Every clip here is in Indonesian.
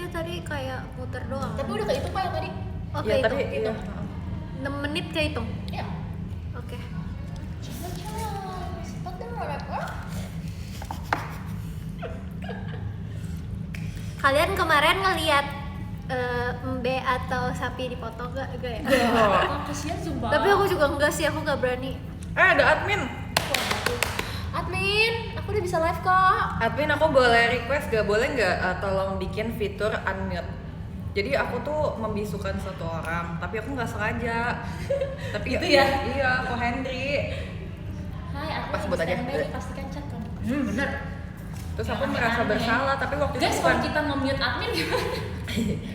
tadi kayak muter doang. Tapi udah kehitung Pak yang tadi. Oke, Ya, itu. tapi iya. 6 menit kehitung. Iya. Oke. Kalian kemarin ngelihat Mbe atau sapi dipotong gak ya? Kasihan sumpah. Tapi aku juga enggak sih, aku gak berani. Ada admin. Admin, aku udah bisa live kok. Admin, aku boleh request gak? Boleh nggak tolong bikin fitur unmute? Jadi aku tuh membisukan satu orang, tapi aku nggak sengaja. Tapi Gitu ya? Iya, aku Henry. Hai, aku Pas sebut aja. pastikan chat kamu. Bener. Terus aku Yang merasa aneh-aneh. bersalah, tapi waktu itu Guys, bukan. kalau kita nge-mute admin gimana?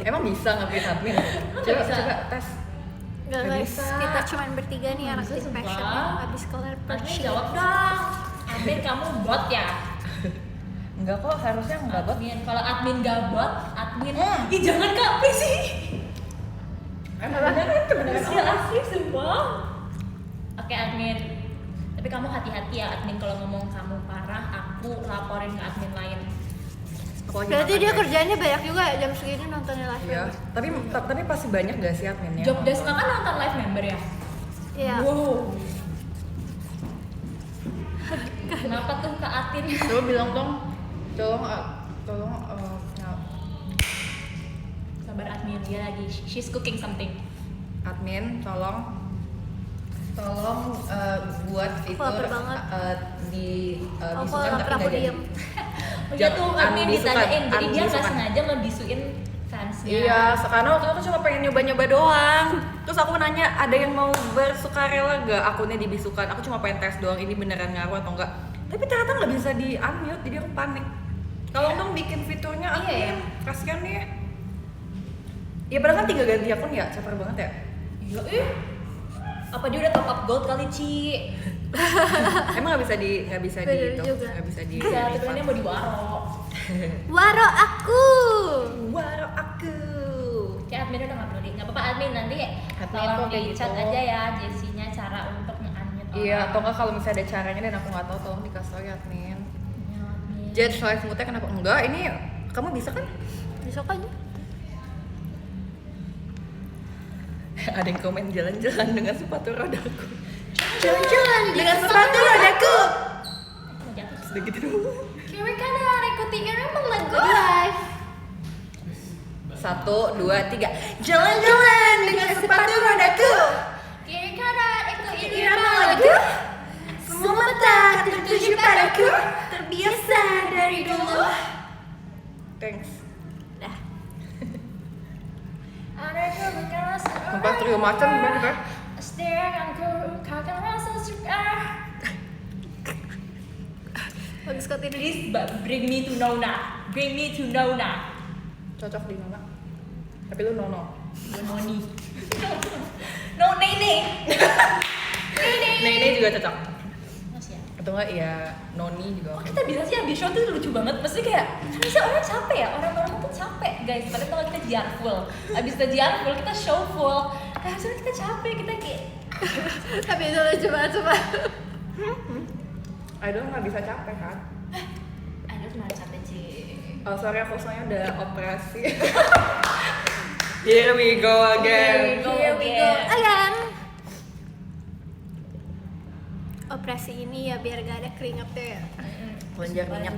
Emang bisa nge-mute admin? Nggak Coba, bisa. coba tes. Enggak Nggak guys, bisa. kita cuman bertiga nih anak bisa, tim sumpah. passion yang habis kelar Admin perci. jawab dong. Admin kamu bot ya? Enggak kok, harusnya enggak bot. Admin, kalau admin gak bot, admin ih jangan kak, please sih. Beneran itu beneran. Iya asli sumpah. Oke admin, tapi kamu hati-hati ya admin kalau ngomong kamu parah, aku laporin ke admin lain. Aku lagi Berarti makan, dia guys. kerjanya banyak juga ya jam segini nontonnya live. Iya, tapi pasti banyak gak sih adminnya? Job desk kan nonton live member ya? Iya. Wow. Kenapa tuh Kak Atin? Coba bilang dong, tolong Sabar admin, dia lagi she's cooking something. admin, tolong buat fitur lapar banget. Aku bisukan lapar, tapi aku nggak jadi. diem. Dia tuh admin Unbisukan, ditanyain, jadi dia nggak unbisukan. sengaja ngebisuin fansnya. Iya, karena waktu itu aku cuma pengen nyoba-nyoba doang. Terus aku nanya, ada yang mau bersukarela gak akunnya dibisukan? Aku cuma pengen tes doang, ini beneran ngaruh atau enggak. Tapi ternyata nggak bisa di unmute, jadi aku panik. Tolong dong bikin fiturnya admin, Iya ya? kasihan nih. Ya padahal kan tinggal ganti akun ya, caper banget ya. Iya, apa dia udah top up gold kali Ci? Emang nggak bisa di Bener itu, juga. nggak bisa di. Bisa, tapi kan dia mau diwaro. Waro aku. Waro aku. Kayak admin udah nggak peduli, nggak apa-apa admin nanti Admin tolong kok kayak di chat gitu. aja ya Jessinya cara untuk nge-unmute orang. Iya, atau enggak kalau misalnya ada caranya dan aku nggak tahu, tolong dikasih tau ya admin. Iya, admin. Judge live mute kenapa enggak? Ini kamu bisa kan? Besok aja. Ada yang komen jalan-jalan dengan sepatu rodaku. Jalan-jalan dengan sepatu rodaku. Mau jatuh. Sudah gitu dulu. Kiri kanan ikuti irama lagu live. 1, 2, 3. Jalan-jalan dengan sepatu rodaku. Kiri kanan ikuti Irama lagu. Semua mata tertuju padaku. Terbiasa dari dulu. Thanks. Dah. Ada kebetulan Tempat trio macan gimana kan? Setiakanku, kau kan rasa suka. Bagus kok ini. Please bring me to Nona. Bring me to Nona. Cocok di Nona. Tapi lu Nono. Noni. No Nene. Nene juga cocok. Masih ya. Atau enggak ya Noni juga Kok oke. kita bisa sih habis show tuh lucu banget. Maksudnya kayak bisa orang capek ya, orang-orang tuh capek guys. Padahal kalau kita jiar full, abis kita jiar full kita show full. Harusnya kita capek, kita kayak Tapi itu lucu banget coba. Idol nggak bisa capek kan? aduh cuma capek sih. Oh sorry aku soalnya udah operasi. Here we go again. Here we go. Again. Operasi ini ya biar gak ada keringatnya ya. Kelenjar minyak.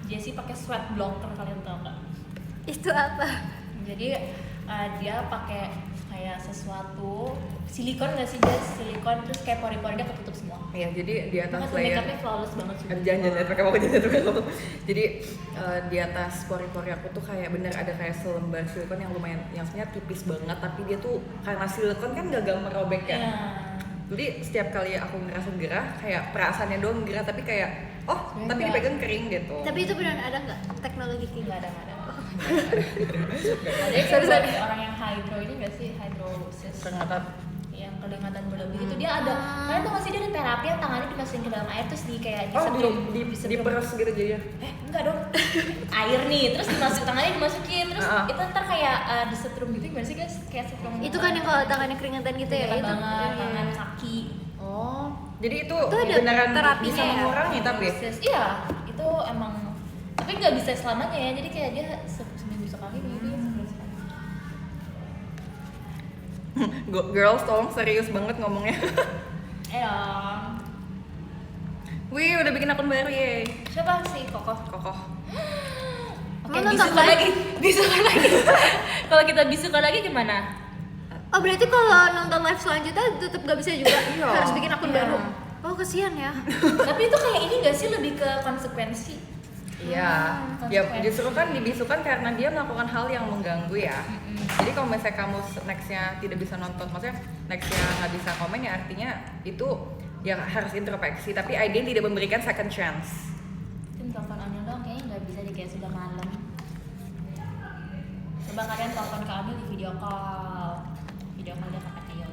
Jessie pakai sweat blocker, kalian tau nggak? Itu apa? Jadi dia pakai kayak sesuatu silikon nggak sih Jess? Silikon terus kayak pori-pori dia ketutup semua. Iya, jadi di atas Makanya layer. makeupnya flawless banget sih. Jangan pakai apa jangan. Jadi di atas pori-pori aku tuh kayak bener ada kayak selembar silikon yang lumayan, yang sebenarnya tipis banget, tapi dia tuh karena silikon kan gak gampang robek ya. Iya. Jadi setiap kali aku ngerasa gerah, kayak perasaannya doang gerah, tapi kayak oh Sebenarnya tapi enggak. dipegang kering gitu. Tapi itu beneran ada nggak teknologi kayak Nggak gitu? ada. Ada kayak buat orang yang hydro ini nggak sih hydrosis? Ternyata Yang kelihatan berlebih itu dia ada. Kalian tau nggak sih dia ada terapi yang tangannya dimasukin ke dalam air terus di kayak disetrum. diperes gitu jadinya. Enggak dong. Air nih, terus tangannya dimasukin terus Ah. itu ntar kayak disetrum gitu gimana sih guys? Kayak setrum. Itu kan yang kalau tangannya keringatan gitu ya? Keringetan Itu. banget, Iya. tangan, kaki. Oh, jadi itu ada beneran terapinya bisa ya? mengurangi tapi Iya, itu emang tapi nggak bisa selamanya ya. Jadi kayak dia seminggu sekali Girls tolong serius banget ngomongnya. dong. Wih, udah bikin akun baru ye. Siapa sih Kokoh? Kokoh. Oke, Mau nonton bisukan live? lagi. Bisukan lagi. Kalau kita bisukan lagi gimana? Oh berarti kalau nonton live selanjutnya tetap gak bisa juga? Iya. Harus bikin akun Iya. baru? Oh kesian ya. Tapi itu kayak ini gak sih lebih ke konsekuensi? Iya, ya konsekuensi. justru kan dibisukan karena dia melakukan hal yang mengganggu ya. Jadi kalau misalnya kamu nextnya tidak bisa nonton, maksudnya nextnya nggak bisa komen ya artinya itu ya harus introspeksi. Tapi Aiden tidak memberikan second chance. Tim telepon Amil dong, kayaknya nggak bisa deh, kayak sudah malam. Coba kalian telepon ke Amil di video call. Video call dia kata ayo.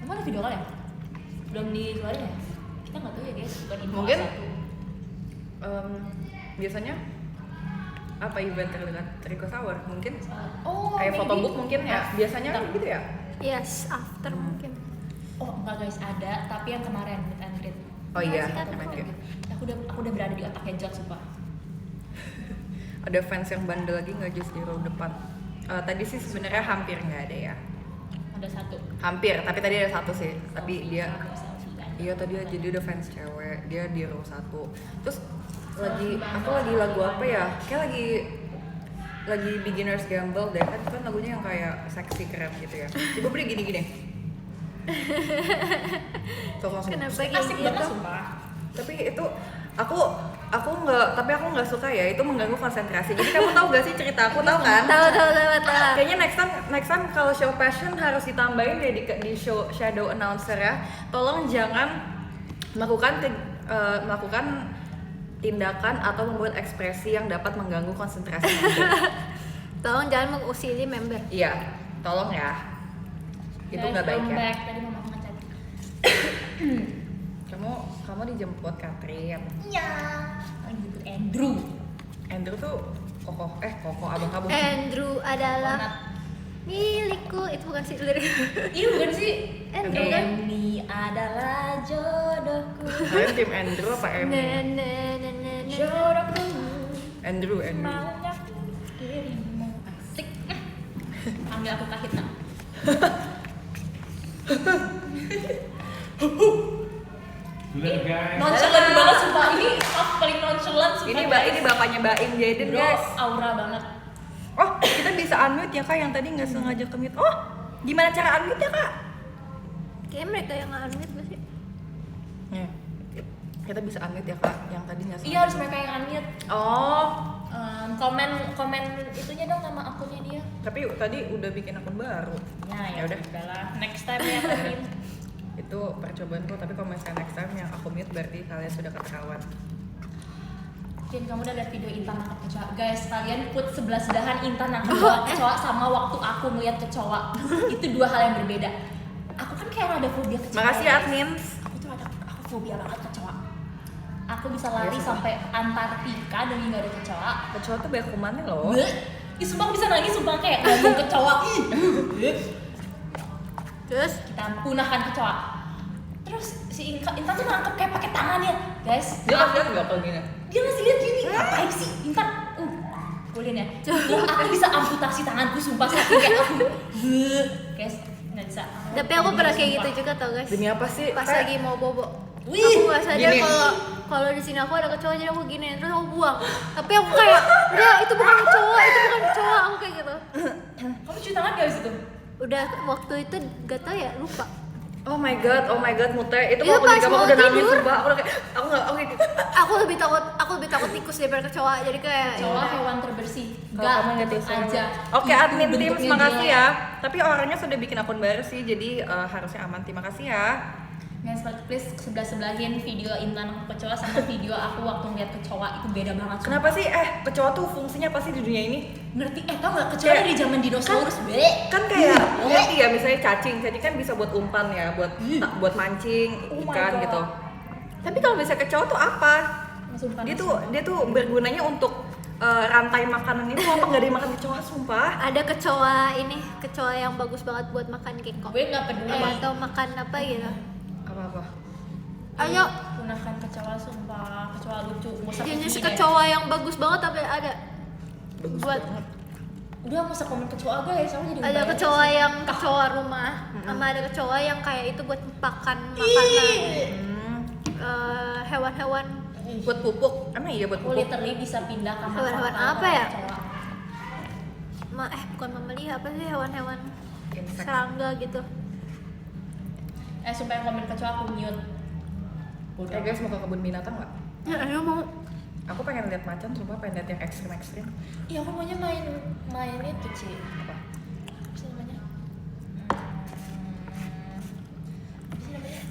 Emang ada video call ya? Belum dikeluarin ya? Kita nggak tahu ya guys, bukan info Mungkin. A1. Biasanya apa event terdekat Rico Sour mungkin? Oh, Kayak maybe. photobook mungkin ya, biasanya Bentar. gitu ya. Yes, after mungkin. Oh enggak guys, ada, tapi yang kemarin meet and greet. Oh iya, Masih kan, meet and greet. Aku udah berada di otaknya Jod sumpah. Ada fans yang bandel lagi nggak just di row depan? Tadi sih sebenarnya hampir nggak ada ya. Ada satu. Hampir, tapi tadi ada satu sih. Tapi dia Selfie kan. iya tadi jadi udah fans cewek, dia di row 1. Terus aku lagi lagu apa ya? Kayak lagi beginners gamble deh, kan lagunya yang kayak seksi keren gitu ya. Coba beli gini-gini. Tuh langsung. Kenapa kayak Asik gitu? banget sumpah. Tapi itu aku nggak suka ya, itu mengganggu konsentrasi. Jadi kamu tahu gak sih cerita aku, tahu kan? Tahu. Kayaknya next time kalau show passion harus ditambahin deh di show shadow announcer ya. Tolong jangan melakukan tindakan atau membuat ekspresi yang dapat mengganggu konsentrasi member. Tolong jangan mengusili member. Iya, tolong ya. Itu Guys, nggak baik come ya. back. Tadi mama aku ngechat. Kamu dijemput Katrin. Iya. Lagi jemput Andrew. Andrew tuh kokoh abang kamu. Andrew adalah Banget. milikku. Itu bukan sih lirik. Iya bukan sih? Andrew kan? Ini adalah jodohku. Kalian tim Andrew apa Na, Emmy? na, na, na, na. Jodohku. Andrew. Maunya dirimu. Asik. Ambil aku kahit nak. Udah guys. Nonchalant banget sumpah. Ini aku paling nonchalant sumpah. Ini bapaknya Baim Jaden Bro, guys. aura banget. Oh, kita bisa unmute ya kak, yang tadi nggak sengaja ke-mute. Oh, gimana cara unmute ya kak? Kayaknya mereka yang unmute masih. Ya, kita bisa unmute ya kak, yang tadi nggak sengaja. Iya harus mereka yang unmute. Oh, Komen itunya dong nama akunnya dia. tapi tadi udah bikin akun baru. Ya Yaudah. udahlah. Next time ya Amin. Itu percobaanku, tapi kalau misalnya next time yang aku mute berarti kalian sudah ketahuan. Jin, kamu udah lihat video Intan nangkap kecoa? Guys, kalian put sebelah sebelahan Intan nangkap kecoa sama waktu aku ngeliat kecoa. Itu dua hal yang berbeda. Aku kan kayak rada fobia kecoa. Makasih guys. admin. Aku fobia banget kecoa. Aku bisa lari Iya, sampai Antartika demi nggak ada kecoa. Kecoa tuh banyak kumannya loh. Bleh. Ih, sumpah aku bisa nangis, sumpah kayak ngomong kecoa. Terus Kita punahkan kecoa. Terus si Intan tuh nangkep kayak pakai tangannya, guys. Dia nggak lihat nggak kalau gini? Dia ngasih lihat gini, ngapain sih Intan? Kuliin ya. Tuh aku bisa amputasi tanganku, sumpah sakit kayak aku. Bleh. Guys, nggak bisa. tapi aku pernah kayak Sumpah. gitu juga tau guys. Demi apa sih? Pas Kayak- lagi mau bobo. Wih, Aku nggak sadar gini. kalau di sini aku ada kecoa, jadi aku gini terus aku buang. Tapi aku kayak enggak, itu bukan kecoa, aku kayak gitu. Kamu cuci tangan gak abis itu? Udah waktu itu gak tau ya, lupa. Oh my god, Mute. Itu Itu kalau pas di kamar mau udah nangis tidur. sumpah. Aku udah kayak, aku gitu. Aku lebih takut tikus daripada kecoa, jadi kayak Kecoa ya. hewan terbersih. Kalau kamu nggak tetep tisu aja. Oke, admin tim, Bentuknya terima kasih jelek. ya. Tapi orangnya sudah bikin akun baru sih, jadi harusnya aman. Terima kasih ya. Guys, please sebelah-sebelahin video Intan nangkep kecoa sama video aku waktu ngeliat kecoa, itu beda banget. sumpah. Kenapa sih? Kecoa tuh fungsinya apa sih di dunia ini? Ngerti? Tau gak kecoa Kayak- dari zaman dinosaurus, be? Kan kayak ngerti ya, misalnya cacing kan bisa buat umpan ya, buat mancing Oh my ikan God. gitu. Tapi kalau misalnya kecoa tuh apa? Sumpah, Dia tuh bergunanya untuk rantai makanan itu apa nggak dimakan kecoa sumpah? Ada kecoa yang bagus banget buat makan keko. gue gak peduli. Atau makan apa gitu. Apa? Ayo, Punahkan kecoa, sumpah. Kecoa lucu. Gak usah jenis peduli deh. kecoa yang bagus banget tapi ada Bagus buat banget. Udah masa komen kecoa guys, aku jadi Ada ngebayangin kecoa sih. yang kecoa rumah, sama ada kecoa yang kayak itu buat pakan makanan hewan-hewan. Buat pupuk. Emang iya buat Aku pupuk. literally bisa pindah kamar Hewan-hewan sama apa ya? kecoa. Bukan mamalia, apa sih hewan-hewan Insect. serangga gitu. Sumpah yang komen kecoa aku mute. Guys, mau ke kebun binatang nggak? Ya, ayo mau. Aku pengen lihat macan, sumpah pengen lihat yang ekstrim-ekstrim. Iya aku maunya main itu sih. Apa? Apa sih namanya? Apa sih namanya?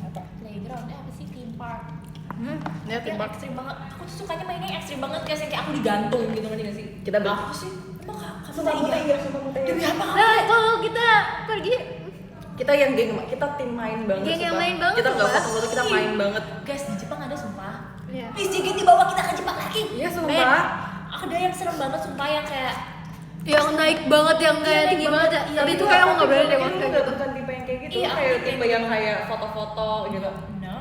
Apa? Playground, apa sih theme park? Lihat Yang timbang. ekstrim banget. Aku tuh sukanya mainnya yang ekstrim banget guys, yang kayak aku digantung gitu ngerti gak sih? Kita apa sih? Emang kamu Sumpah tega? mau tega, sumpah mau tega. Demi apa kamu? Nah, kalau kita pergi Kita yang geng, kita tim main banget. Geng yang sumpah. main banget, Kita nggak sumpah. foto-foto, kita main banget. Guys di Jepang ada sumpah. Iya. Please jangan dibawa kita ke Jepang lagi. Iya Men. sumpah. Ada yang serem banget sumpah yang kayak yang naik banget, yang kayak naik tinggi banget. banget ya. Iya, Tapi itu iya, kayak aku Tapi nggak berani deh kayak waktu gitu, kayak nggak gitu. bukan tipe yang kayak gitu. Iya, Kayak aku tipe yang kayak foto-foto gitu. no.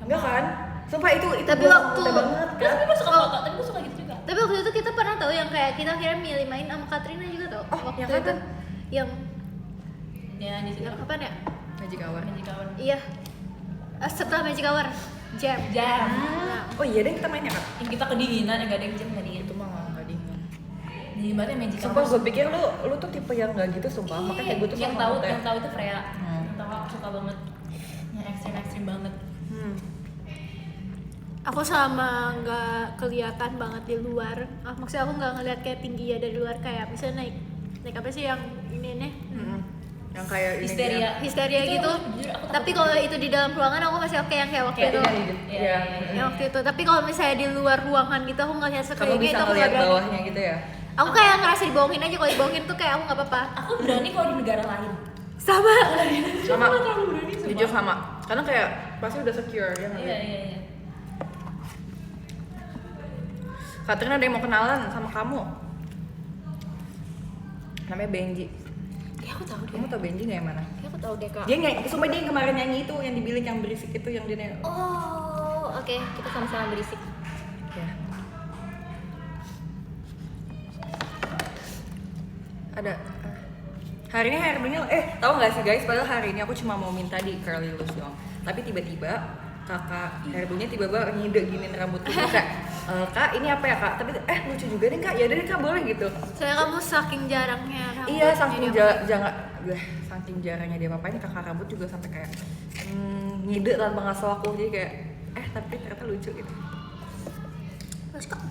Enggak kan? Sumpah itu Tapi gua waktu- santai banget Terus kan. gue suka foto, tapi gue suka gitu juga. Tapi waktu itu kita pernah tahu yang kayak kita akhirnya milih main sama Katrina juga tau. Oh, Waktu yang itu kapan? yang Ya di situ. kapan ya? Magic Hour. Magic Hour. Iya. Setelah Magic Hour, Jam. Jam. Nah, Oh iya deh kita mainnya kan. Yang kita kedinginan, yang gak ada yang jam gak dingin. Itu mah nggak dingin. Dingin banget ya Magic Hour. Sumpah gue pikir lu tuh tipe yang nggak gitu sumpah. Makanya kayak gue tuh yang sama tahu Teh. yang tahu itu Freya. Hmm. Yang tahu aku suka banget. Yang ekstrim banget. aku sama nggak kelihatan banget di luar. Maksudnya aku nggak ngeliat kayak tinggi ya dari luar, kayak misalnya naik apa sih yang ini nih Yang kayak ini Histeria. histeria Itu gitu. jujur aku takut Tapi kalau itu di dalam ruangan aku masih oke, yang kayak waktu Kayak itu. Iya. Iya. Yang waktu itu. Tapi kalau misalnya di luar ruangan gitu aku nggak lihat Kamu sekali bisa itu aku nggak ngeliat berani. bawahnya gitu ya. Aku kayak ngerasa dibohongin aja, kalau dibohongin tuh kayak aku nggak apa-apa. Aku berani kalau di negara lain. Sama. Sama. Aku terlalu berani sumpah. Jujur sama. Karena kayak pasti udah secure ya nggak Iya sih? iya. Katrina ada yang mau kenalan sama kamu. Namanya Benji. Kayak aku tahu deh. Kamu tau Benji nggak yang mana? Kayak aku tahu deh kak. Dia nyanyi, sumpah dia yang kemarin nyanyi itu yang di bilik yang berisik itu yang dia nyanyi. Oh oke kita sama-sama berisik. Ya. Ada. Hari ini hairdo-nya, tahu nggak sih guys? Padahal hari ini aku cuma mau minta di curly loose doang. Tapi tiba-tiba kakak hairdo-nya tiba-tiba ngide giniin rambutku kayak, kak ini apa ya kak? Tapi lucu juga nih kak. Ya udah deh kak boleh gitu. Soalnya kamu saking jarangnya rambut. Iya saking saking jarangnya dia apa-apain, kakak rambut juga sampai kayak ngide tanpa ngasih aku, jadi kayak tapi ternyata lucu gitu. Terus kok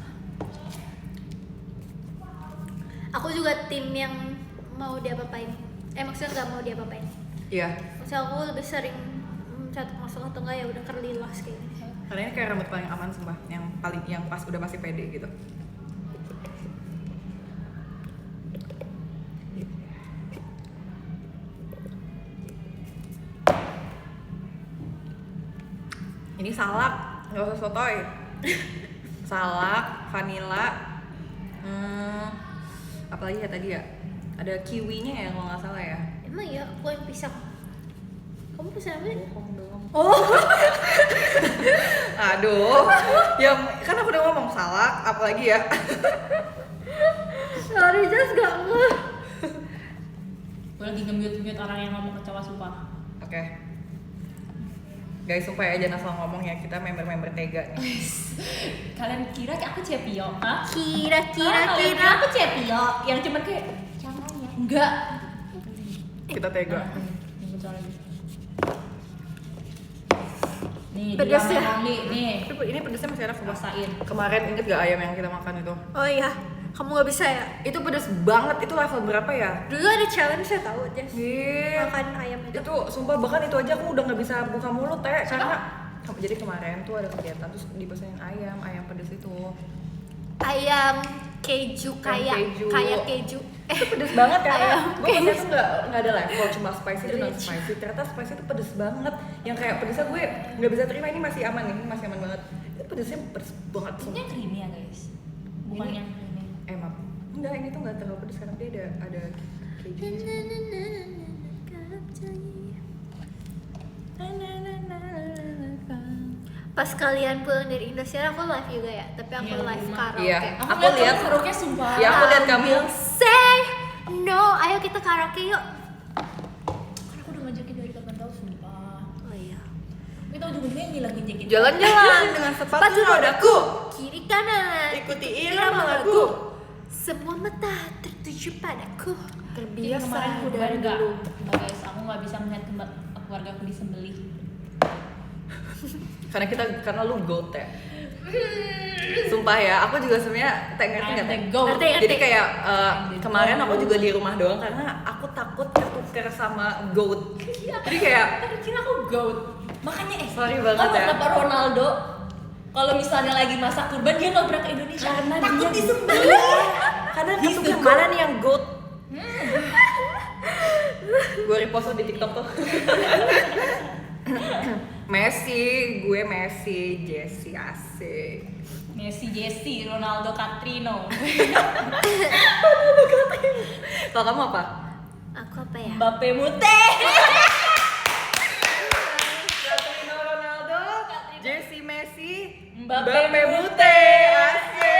aku juga tim yang mau diapa-apain. Maksudnya nggak mau diapa-apain. Iya. Maksudnya aku lebih sering catat masuk atau enggak ya udah curly loss kayak gini. Karena ini kayak rambut paling aman sumpah, yang pas udah masih pede gitu. Ini salak, nggak usah sotoy. Salak, vanilla, apalagi ya tadi ya? Ada kiwinya ya kalau nggak salah ya. Emang ya aku yang pisang. Kamu pisang apa sih? Bohong dong. Oh, Aduh, ya kan aku udah ngomong salak, apalagi ya? sorry just gak ngeh. Gue lagi nge-mute orang yang ngomong kecoa sumpah. Oke. Guys, supaya aja asal ngomong ya, kita member-member tega nih. Kalian kira aku Cepio? Hah? Kira-kira aku Cepio yang cuman kayak caranya. Enggak. Kita tega. Ini kecoa lagi. Nih, Pedas di ya? Ramli, nih. Ini pedesnya masih enak sumpah. Rasain. Kemarin inget gak ayam yang kita makan itu? Oh iya, kamu nggak bisa ya? Itu pedes banget, itu level berapa ya? Dulu ada challenge saya tahu Jess. Iya. Makan ayam itu. Itu sumpah bahkan itu aja aku udah nggak bisa buka mulut teh karena jadi kemarin tuh ada kegiatan terus dipesenin ayam pedes itu. Ayam keju kayak keju. kayak keju. Itu pedes banget ya. Ayam Gue pikir tuh nggak ada level, cuma spicy dan non spicy. Ternyata spicy itu pedes banget. Yang kayak pedesnya gue nggak bisa terima, ini masih aman nih, ini masih aman banget. Itu pedesnya pedes banget. Ini yang creamy ya guys. Bukan Ini- yang creamy. Maaf. Enggak, ini tuh nggak terlalu pedes karena dia ada keju. Pas kalian pulang dari Indosiar aku live juga ya, tapi aku Iya, live rumah. karaoke. Iya. Aku Aku lihat lihat. kamu karaoke sumpah. Ya aku lihat kamu Ambil karaoke yuk. Kan aku udah ngajakin dari kapan tahu sumpah. Oh iya. Kita ujung-ujungnya ngilangin jaket. Jalan-jalan dengan sepatu rodaku. Kiri kanan. Ikuti irama lagu. Semua mata tertuju padaku. Terbiasa Kemarin aku dari enggak, dulu. guys, aku nggak bisa melihat keluarga aku disembelih. Karena lu goat ya. Sumpah ya, aku juga sebenarnya ngerti nggak Teh? Goat. Ngerti. Jadi kayak kemarin aku juga di rumah doang karena aku takut ketuker sama goat. Jadi kayak Tadi kira aku goat. Makanya Sorry banget tahu ya. kenapa Ronaldo kalau misalnya lagi masa kurban dia nggak pernah ke Indonesia Karena takut dia- disembelih. kadang He's ketuker the mana nih yang goat. Gue repost di TikTok tuh. Messi, gue Messi, Jesse asik. Messi, Jesse, Ronaldo, Catrino, Kalau kamu apa? Aku apa ya? Mbappe, Mute. Catrino Ronaldo, Jesse Messi, Mbappe Mbappe Mute, asik.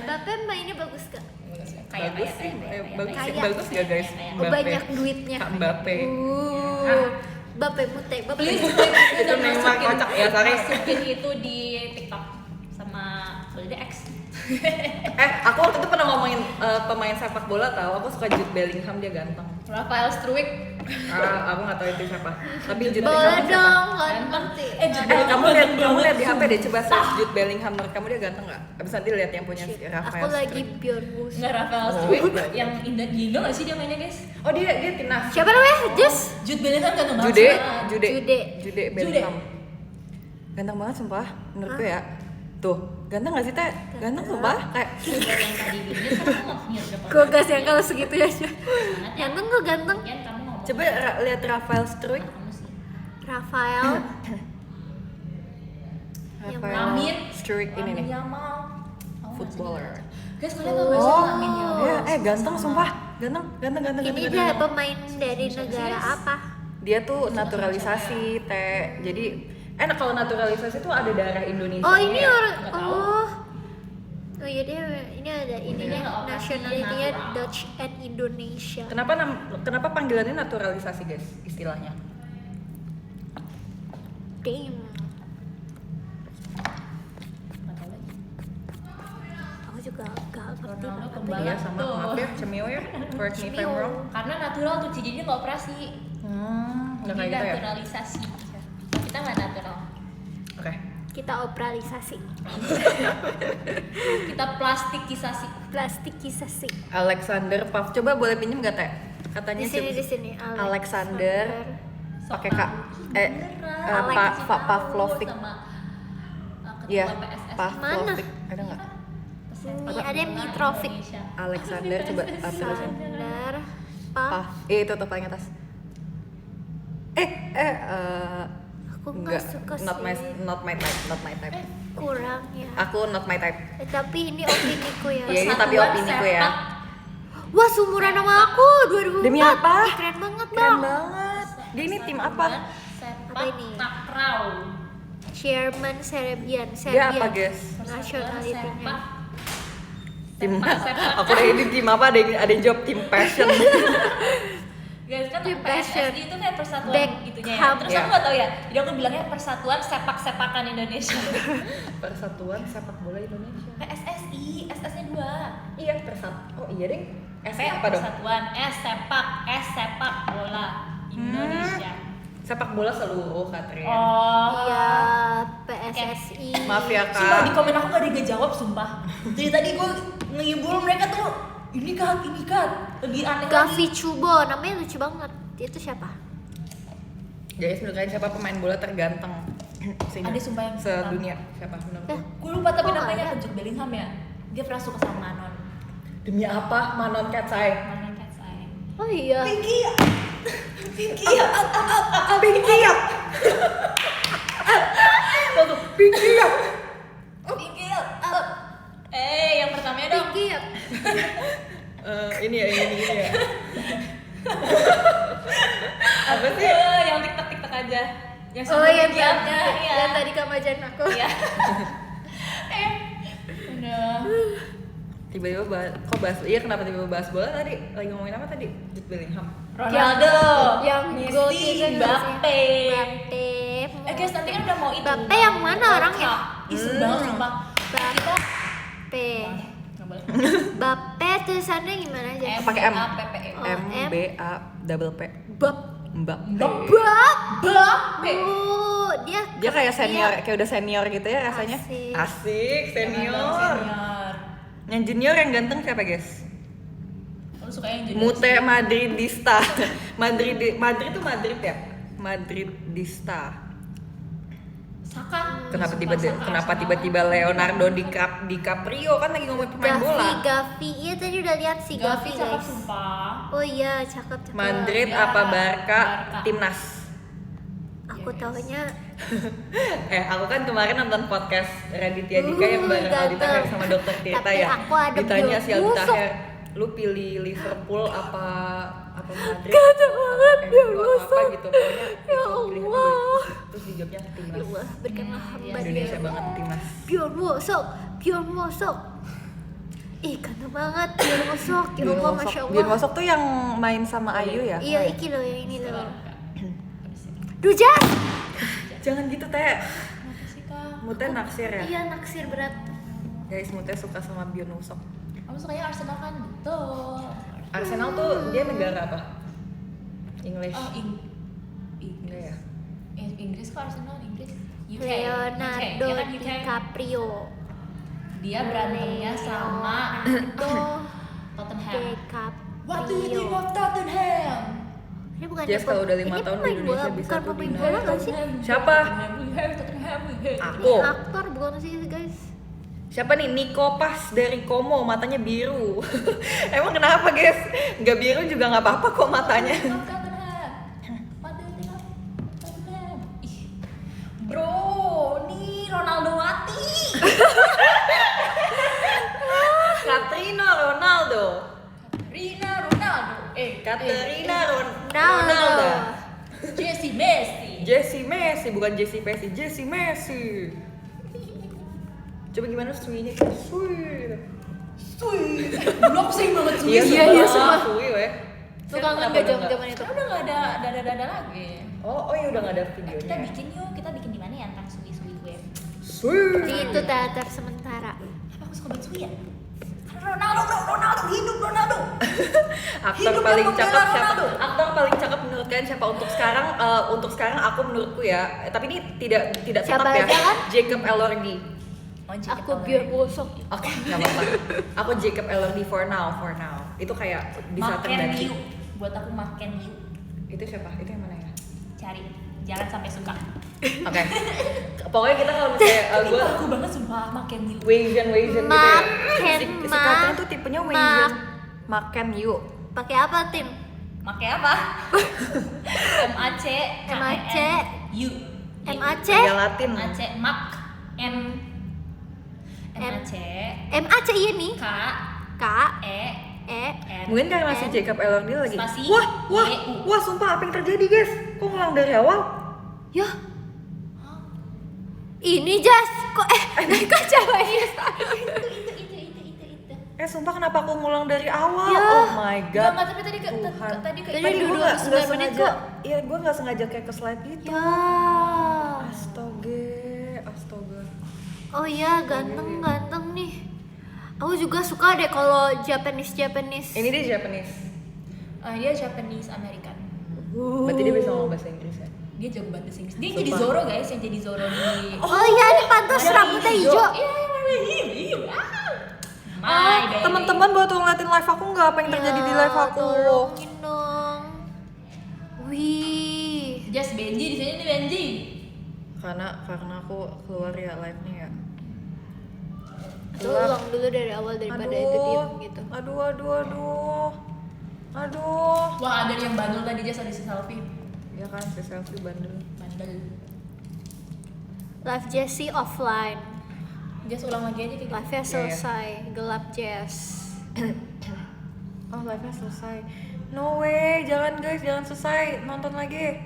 Bapak mainnya bagus gak? Bagus sih, bagus sih, Kayak. bagus ya guys. Oh, banyak duitnya. Kak Mbappe. Bapak Mute, Bapak Please, Mute. Itu Neymar kocak ya, sorry. Masukin itu di TikTok sama Holiday X. Aku waktu itu pernah ngomongin pemain sepak bola tahu, aku suka Jude Bellingham, dia ganteng. Rafael Struijk. Aku nggak tahu itu siapa. Tapi Jude Boleh Bellingham siapa? dong, nggak Ganteng. ngerti. Kamu lihat di HP deh, coba search Jude Bellingham, menurut kamu dia ganteng nggak? Abis nanti lihat yang punya si Rafael. Aku lagi Struijk. Bjorn Gus. Nggak Rafael Struijk yang di Indo nggak sih dia mainnya guys? Oh dia timnas. Siapa namanya? Jess? Jude Bellingham ganteng banget. Jude, Sumpah. Jude Bellingham. Ganteng banget sumpah, menurutku ya. Tuh, ganteng gak sih Teh? Ganteng sumpah, kayak Jude yang tadi video kan kamu nggak punya berapa? Gue gas yang kalau segitu ya. Banget ya. Ganteng kok ganteng. Kan kamu ngomong. coba lihat Rafael Struijk. Kamu sih. Rafael. Rafael Lamin. Struijk ini nih. Lamin Yamal. Oh, Footballer. Guys, kalian tau gak sih Lamin Yamal? Ya, ganteng sumpah. Ganteng. Ini dia pemain dari negara apa? Dia tuh naturalisasi, Teh. Jadi enak kalau naturalisasi tuh ada darah Indonesia. Oh ini orang. Nggak tahu. Oh iya dia ini ada ininya Dia operasi nationality-nya natural. Dutch and Indonesia. Kenapa panggilannya naturalisasi, guys? Istilahnya. Damn. Nggak tahu lagi. Aku juga gak ngerti Ronaldo banget. kembali. Iya, sama Tuh. maaf ya, cemio ya. Correct me if I'm wrong. Karena natural tuh Ci, jadi dia nggak operasi. Nggak Jadi kayak gitu ya. naturalisasi. Kita nggak natural. Oke. Kita operalisasi, Kita plastikisasi. plastikisasi. Alexander Pav, coba boleh pinjem gak Teh? Katanya Di sini Alexander pakai Kak Alex. Pavlovic. Sama Iya, ketua PSS. Pavlovic. Ada nggak? Ada Mitrovic. Indonesia. Alexander coba terusin. Alexander Pav. Itu tuh paling atas. Aku nggak suka sih. Not my type. Kurang ya. Aku not my type. Tapi ini opiniku ya. Iya, ini tapi Persatuan opini ku ya. Sepak. Wah, seumuran sama aku 2004. Demi apa? Ih, keren banget, Keren Bang. banget. Dia ini tim apa? Sepak Apa ini? takraw. Chairman Serbian. Dia apa, guys? Nationality-nya. Tim Sepak. aku udah ini tim apa? Ada yang jawab tim passion. Guys kan Tim passion. PSSI itu kayak persatuan Beckham. gitunya ya. Terus Ya. aku nggak tahu ya. Jadi aku bilangnya persatuan sepak-sepakan Indonesia. Persatuan Sepak Bola Indonesia. PSSI, SS-nya 2. Iya, Oh iya deh. P apa dong? persatuan, S sepak bola Indonesia. Sepak bola seluruh, Katrin. Oh. Iya, PSSI. Maaf ya, Sumpah di Kak. komen aku gak ada yang jawab sumpah. Jadi tadi gue ngehibur mereka tuh ini kan lebih aneh Gavi lagi. Cubo, namanya lucu banget. Itu siapa? Guys, menurut kalian siapa pemain bola terganteng? Ada sumpah yang sedunia. Siapa menurut? Eh, Gue lupa tapi Oh, namanya ada. Jude Bellingham ya. Dia pernah suka sama Manon. Demi apa? Manon Katsai. Manon Katsai. Oh iya. Pinky ya. Pinky ya. Pinky ya. Pinky ya. Yang pertamanya dong. Tinggi ya. Ini ya. Apa sih? Yang tik tak aja. Yang Oh iya, giatnya, iya. yang tadi kemajuan aku. Iya. Udah. Tiba-tiba kok bahas, iya kenapa tiba-tiba bahas bola tadi? Lagi ngomongin apa tadi? Jude Bellingham. Ronaldo, yang gol Messi, tiga Mbappe. Mbappe. Guys, nanti kan udah mau itu. Mbappe yang mana World orangnya? Cup. Isu banget sumpah. Kita Mbappe. nggak boleh. Mbappe tulisannya gimana aja? Pakai M. M-A-P-P-E. Oh, M B A double P. Bab. Mbappe. Mbappe. Dia Dia kayak senior, kayak udah senior gitu ya rasanya. Asik. Asik, senior. Senior. Yang junior yang ganteng siapa guys? Lu suka yang junior? Mute Madridista. Madrid tuh Madrid ya? Madridista. Saka. Kenapa Suka Saka, tiba-tiba Leonardo DiCaprio kan lagi ngomongin pemain bola. Gavi, iya tadi udah lihat si Gavi cakep guys. sumpah. Oh iya, cakep. Madrid Iya, apa Barca? Barca. Timnas. Aku Yes. taunya Aku kan kemarin nonton podcast Raditya Dika yang bareng Aldi ganteng. Taher sama Dokter Tirta Tapi ya. aku ada Ditanya si Aldi busuk. Taher, lu pilih Liverpool apa Madrid? Ganteng apa banget, MU biar atau apa busuk. gitu pokoknya. Ya itu pilihan gue. Allah. Terus dijawabnya ya Timnas. Allah, berikanlah hamba Indonesia dia. banget Timnas. Bjorn Mosok, Bjorn Mosok. Ih, ganteng banget Bjorn Mosok. Ya Allah, Masya Allah. Bjorn Mosok tuh yang main sama Ayu ya? Iya, iki loh, yang ini loh. Abis ini. Dujas. Jangan gitu Teh. Kenapa sih kak? Mute naksir ya? Iya, naksir berat. Guys, Mute suka sama Bjorn Mosok. Kamu sukanya Arsenal kan? Betul. Arsenal tuh dia negara apa? English. Oh, Enggak ya? Inggris kok Arsenal Inggris. UK. Leonardo Ya kan UK. DiCaprio. Dia berantemnya sama Leonardo Tottenham. DiCaprio. What do you think of Tottenham? Ini bukan Jess kalau udah 5 tahun di pemain bola, Indonesia bisa bukan tuh pemain di bola nggak sih? Siapa? Tottenham. Aku. Ini aktor bukan sih guys? Siapa nih? Nico Pas dari Como, matanya biru. Emang kenapa guys? Nggak biru juga nggak apa-apa kok matanya. What do you think of Tottenham? Ih, bro, nih Ronaldo mati. Katrina Ronaldo. Rina Ronaldo. Katerina Ronaldo. Ronaldo. Jesse Messi. Jesse Messi, bukan Jesse Messi, Jesse Messi. Coba gimana Sui-nya? Sui. Dulu aku sering banget Swiss. Iya, sumpah. Sui weh. Lu kangen gak zaman itu? Udah nggak ada dada lagi. Oh iya udah nggak ada Kita videonya. bikin yuk, kita bikin di mana ya tentang Swiss web. Sui. Itu teater sementara. Apa aku suka banget Swiss ya? Ronaldo hidup Ronaldo. Aktor Hidup paling dan cakep membela siapa? Ronaldo. Aktor paling cakep menurut kalian siapa untuk sekarang? Untuk sekarang aku menurutku ya, tapi ini tidak Siapa tetap ya. aja kan? Jacob Elordi. Aku Bjorn Mosok. Oke, nggak apa-apa. Aku Jacob Elordi for now. Itu kayak bisa Makan terganti. you. Buat aku makan you. Itu siapa? Itu yang mana ya? Cari. Jangan sampai suka. Oke. Pokoknya kita kalau misalnya gue Aku banget sumpah makan you. Wasian gitu ya. Makan, Si Katrin tuh tipenya Wasian. Makan yuk. Pakai apa tim? Pakai apa? MAC MAC. U. MAC. Kayak Latin. MAC mak M MAC MAC iya nih. K K E E N. Mungkin karena si Jacob Elordi lagi. Spasi, YU. Wah, sumpah apa yang terjadi guys? Kok ngulang dari awal? Ya. Ini Jas. Kok kok coba ini? Itu. Sumpah kenapa aku ngulang dari awal? Ya. Oh my god. Enggak, tapi tadi ke Tuhan. tadi ke Tadi Tadi gue dulu nggak 9 menit sengaja. kok. Iya, gue nggak sengaja kayak ke slide itu. Ya. Astaga. Oh iya, ganteng nih. Aku juga suka deh kalau Japanese. Ini dia Japanese. dia Japanese American. Berarti dia bisa ngomong bahasa Inggris ya? Dia jago banget bahasa Inggris. Dia yang Sumpah. jadi Zoro guys, yang jadi Zoro di Oh iya, ini pantas Warna rambutnya hijau. Iya, warna hijau. Ah, My teman-teman buat ngeliatin live aku nggak apa yang terjadi di live aku? Tolongin dong. Wih. Just Benji di sini nih Benji. Karena aku keluar ya live-nya ya. Tuh ulang dulu dari awal daripada itu diem gitu. Aduh. Wah, ada yang bandel tadi Just ada si selfie. Ya kan, si selfie bandel. Bandel. Live Jessie offline. Just ulang lagi aja kayak Live-nya selesai. Gelap Jess. Oh, live-nya selesai. No way, jangan guys, jangan selesai. Nonton lagi.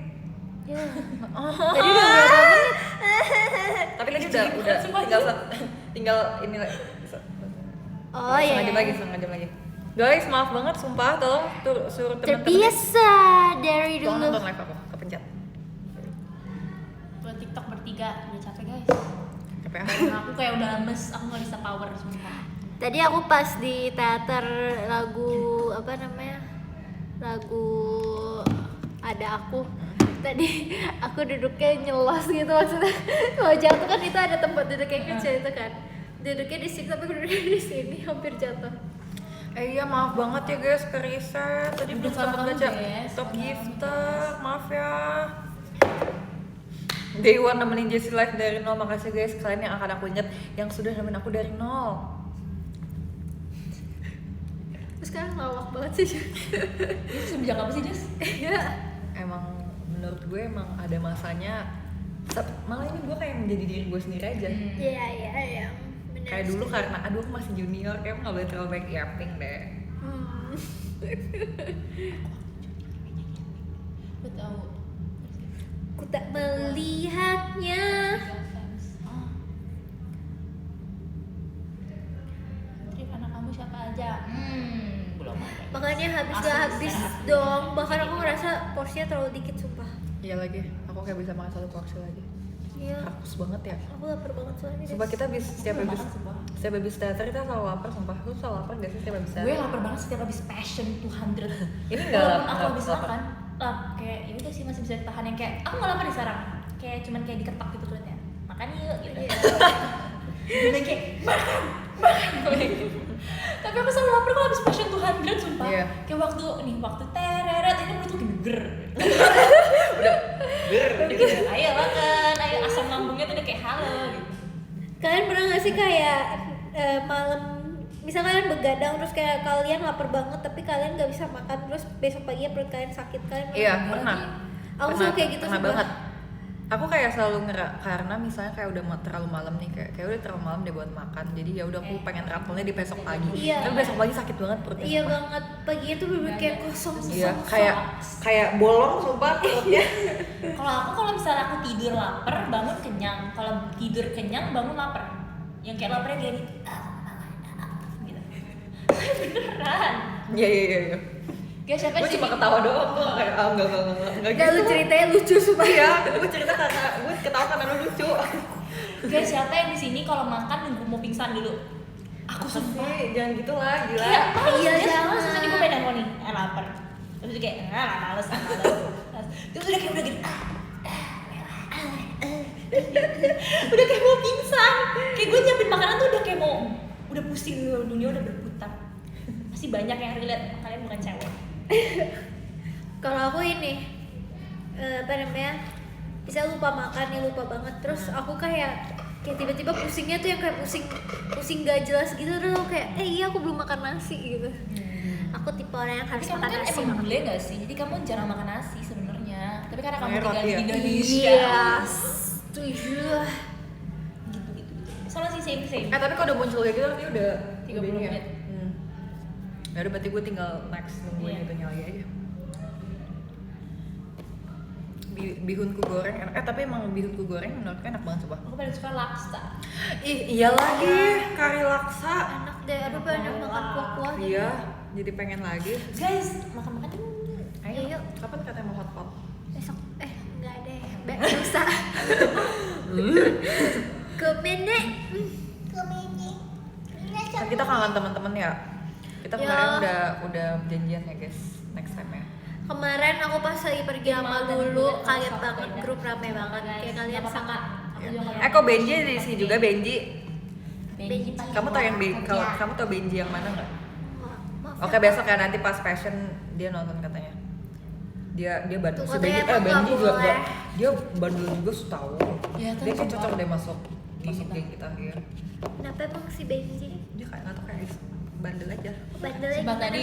Ya. Tadi udah berapa menit? Tapi lagi udah tinggal ini lagi. Oh iya. Setengah jam lagi. Guys, maaf banget sumpah, tolong suruh teman-teman. Terbiasa dari Tolong dulu. nonton live aku, kepencet. Buat TikTok bertiga udah capek guys. Capek ah. Aku kayak udah lemes, aku nggak bisa power sumpah. Tadi aku pas di teater lagu apa namanya? Lagu Ada Aku. Tadi aku duduknya nyelos gitu maksudnya. Kalau jatuh kan itu ada tempat duduk yang kecil itu kan. Duduknya di sini tapi duduknya di sini hampir jatuh. Iya maaf banget ya guys ke riset. Tadi belum salah sempat kamu, baca Jess. top Salah gifter. Maaf ya. Day one nemenin Jessie live dari nol. Makasih guys kalian yang akan aku ingat yang sudah nemenin aku dari nol. Terus sekarang lawak banget sih. Itu semenjak apa sih Jess? Iya. Emang menurut gue emang ada masanya. Malah ini gue kayak menjadi diri gue sendiri aja. Iya. Benar. Kayak dulu karena aduh aku masih junior, kayak nggak boleh terlalu banyak yapping deh. Aku tahu. Ku tak melihatnya. Trip anak kamu siapa aja? Belum ada. Makanya habis Asli gak habis bisa. dong. Bahkan aku ngerasa porsinya terlalu dikit sumpah. Iya lagi, aku kayak bisa makan satu porsi lagi. Iya. Rakus banget ya. Aku lapar banget soalnya. Sumpah kita setiap Belum habis makan, sumpah. teater kita selalu lapar sumpah. Lu selalu lapar gak sih setiap habis teater? Gue lapar banget setiap habis passion 200. Ini enggak Walaupun aku lapar. habis makan, kayak ya udah sih masih bisa ditahan yang kayak aku nggak lapar nih sekarang. Kayak cuman kayak diketok gitu kulitnya. Makan yuk gitu. Dan kayak makan. Tapi aku selalu lapar kalau habis passion 200 sumpah. Iya. Kayak waktu tereret ini menurut gue ger. Gitu ya. Ayo makan, ayo asam lambungnya tuh udah kayak halo gitu. Kalian pernah gak sih kayak malam misal kalian begadang terus kayak kalian lapar banget tapi kalian gak bisa makan terus besok pagi perut kalian sakit kalian Iya, makan pernah. lagi? Aku selalu kayak gitu pernah sumpah. banget. Aku kayak selalu karena misalnya kayak udah terlalu malam nih kayak udah terlalu malam deh buat makan. Jadi ya udah aku pengen rapelnya di besok pagi. Iya. Tapi besok pagi sakit banget perutnya. Iya sumpah. banget, paginya tuh bener kayak kosong. Iya, kayak bolong sumpah perutnya. Kalau misalnya aku tidur lapar, bangun kenyang. Kalau tidur kenyang, bangun lapar. Yang kayak laparnya kayak gitu. Gitu. Beneran. Iya. Guys, siapa Gue sih? cuma ketawa doang, gue kayak enggak Gak lu ceritanya lucu sumpah. Iya, gue cerita karena gue ketawa karena lu lucu. Guys, siapa yang di sini kalau makan nunggu mau pingsan dulu? Aku Apa sumpah. sih? Jangan gitu lah, gila. Iya, Iya, jangan. Terus tadi gue pengen nih, lapar. Terus dia kayak, males. Terus udah kayak udah gitu. Udah kayak mau pingsan. Kayak gue nyiapin makanan tuh udah kayak udah pusing, dunia udah berputar. Masih banyak yang relate, kalian bukan cewek. Kalau aku ini apa namanya? Bisa lupa makan nih, lupa banget. Terus aku kayak tiba-tiba pusingnya tuh yang kayak pusing gak jelas gitu terus aku kayak iya aku belum makan nasi gitu. Aku tipe orang yang harus Tapi kamu makan kan nasi emang banget. bule gak sih? Jadi kamu jarang makan nasi sebenarnya. Tapi karena kamu Kayak tinggal roti di ya? Indonesia. Iya, setuju. Gitu. Sama sih same. Tapi kalau udah muncul kayak gitu nanti udah 30 ini ya. menit. Ya udah berarti gue tinggal next nungguin Iya. itunya lagi aja. Bihunku goreng enak. Tapi emang bihunku goreng menurutku enak banget coba. Aku paling suka laksa. Ih, iya lagi kari laksa. Enak deh, aduh banyak makan kuah-kuah. Iya, jadi pengen lagi. Guys, makan-makan yuk. Ayo, Yuk. kapan katanya mau hotpot? Besok enggak deh. Lusa. Kemene. Kan kita kangen teman-teman ya. Kita Ya. kemarin udah janjian ya guys, next time ya. Kemarin aku pas lagi pergi sama dulu kaget banget, beda. grup rame banget. Kayak kalian sangat Kok Benji di sini juga Benji? Benji. Kamu tau yang kalau kamu tau Benji yang mana nggak? maaf. Oke besok ya nanti pas fashion dia nonton katanya. Dia bantu Tuh, si katanya Benji. emang Benji nggak juga boleh. dia bandel juga setahun. Ya, Dia kayak tapi cocok sumpah. deh masuk Geng geng kita ya. Kenapa emang si Benji Dia kayak nggak tau kayak bandel aja. bandel Sumpah aja? tadi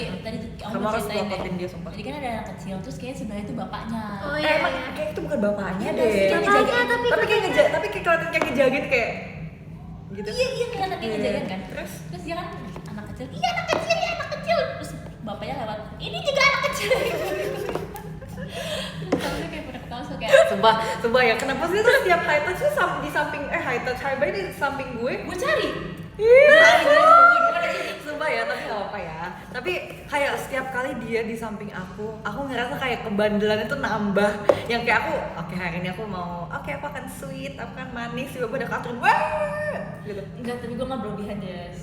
Kamu mau harus ceritain blokotin deh. dia, sumpah. Jadi kan ada anak kecil terus kayaknya sebenarnya itu bapaknya. Oh iya. Emang iya. kayak itu bukan bapaknya Iya, deh. bapaknya, Ngejagain. tapi tapi kayak kelihatan kayak ngejagain kayak gitu. Iya kelihatan kayak Iya. kejadian kan. Terus? Terus dia kan anak kecil. Iya anak kecil. Terus bapaknya lewat. Ini juga anak kecil. Kamu kayak pernah ketawa so kayak Sumpah ya, kenapa sih tuh setiap high touch tuh di samping high touch high bye di samping gue? gue cari. Iya. Sumpah ya, tapi gak apa ya. Tapi kayak setiap kali dia di samping aku ngerasa kayak kebandelan itu nambah. Yang kayak aku, oke hari ini aku mau, oke aku akan sweet, aku akan manis, tiba-tiba ada Katrin, wah gitu. Enggak, tapi gue nggak berlebihan Jess.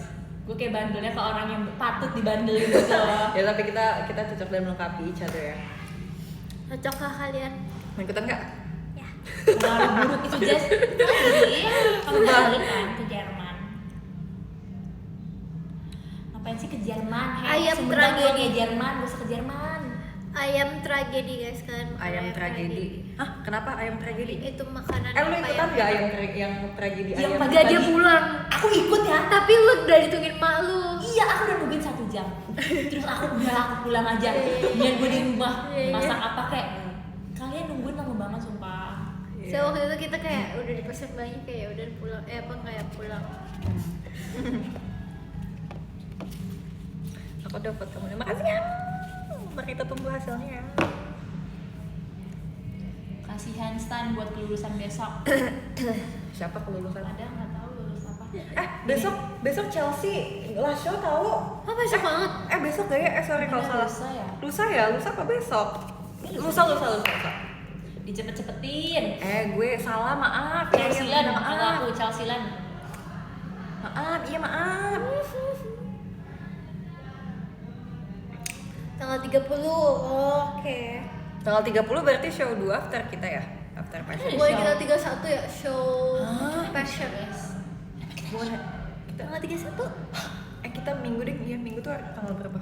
Gue kayak bandelnya ke orang yang patut dibandelin gitu loh. Ya tapi kita cocok dan melengkapi each other ya. Cocokkah kalian? Mau ikutan nggak? Ya. Pengaruh buruk itu Jess. Jadi kamu balik kan ke Jerman. Ngapain sih ke Jerman? Ayam Sumedang tragedi. doang ya Jerman, gak usah ke Jerman. Ayam tragedi guys kan. Ayam tragedi. Hah? Kenapa ayam tragedi? Itu makanan Lu ikutan nggak yang tragedi Yang ayam? pagi- Gak dia pulang. Aku ikut ya. Tapi lu udah ditungguin mak lu. Iya, aku udah nungguin 1 jam. Terus aku pulang aja. Biar gue di rumah Iya, iya. masak apa kayak. Kalian nungguin lama banget sumpah. So waktu itu kita kayak udah dipesan banyak kayak udah pulang. Apa kayak pulang. Aku dapat kamu. Makasih ya. Mari kita tunggu hasilnya. Kasihan Stan buat kelulusan besok. Siapa kelulusan? Ada nggak tahu lulus apa? Besok Chelsea last show tahu? Oh besok banget. Besok gak ya? Sorry kalau salah. Lusa ya? Lusa apa besok? Lusa. Dicepet-cepetin. Gue salah, maaf. Chelsealan, Ya, kalau aku Chelsealan. Maaf, iya maaf. Tanggal 30. Oke. Tanggal 30 berarti show 2 after kita ya? After Passion. Iya. Boleh kita 31 ya show Hah? Passion. Boleh. Tanggal 31. Kita minggu deh, iya minggu tuh tanggal berapa?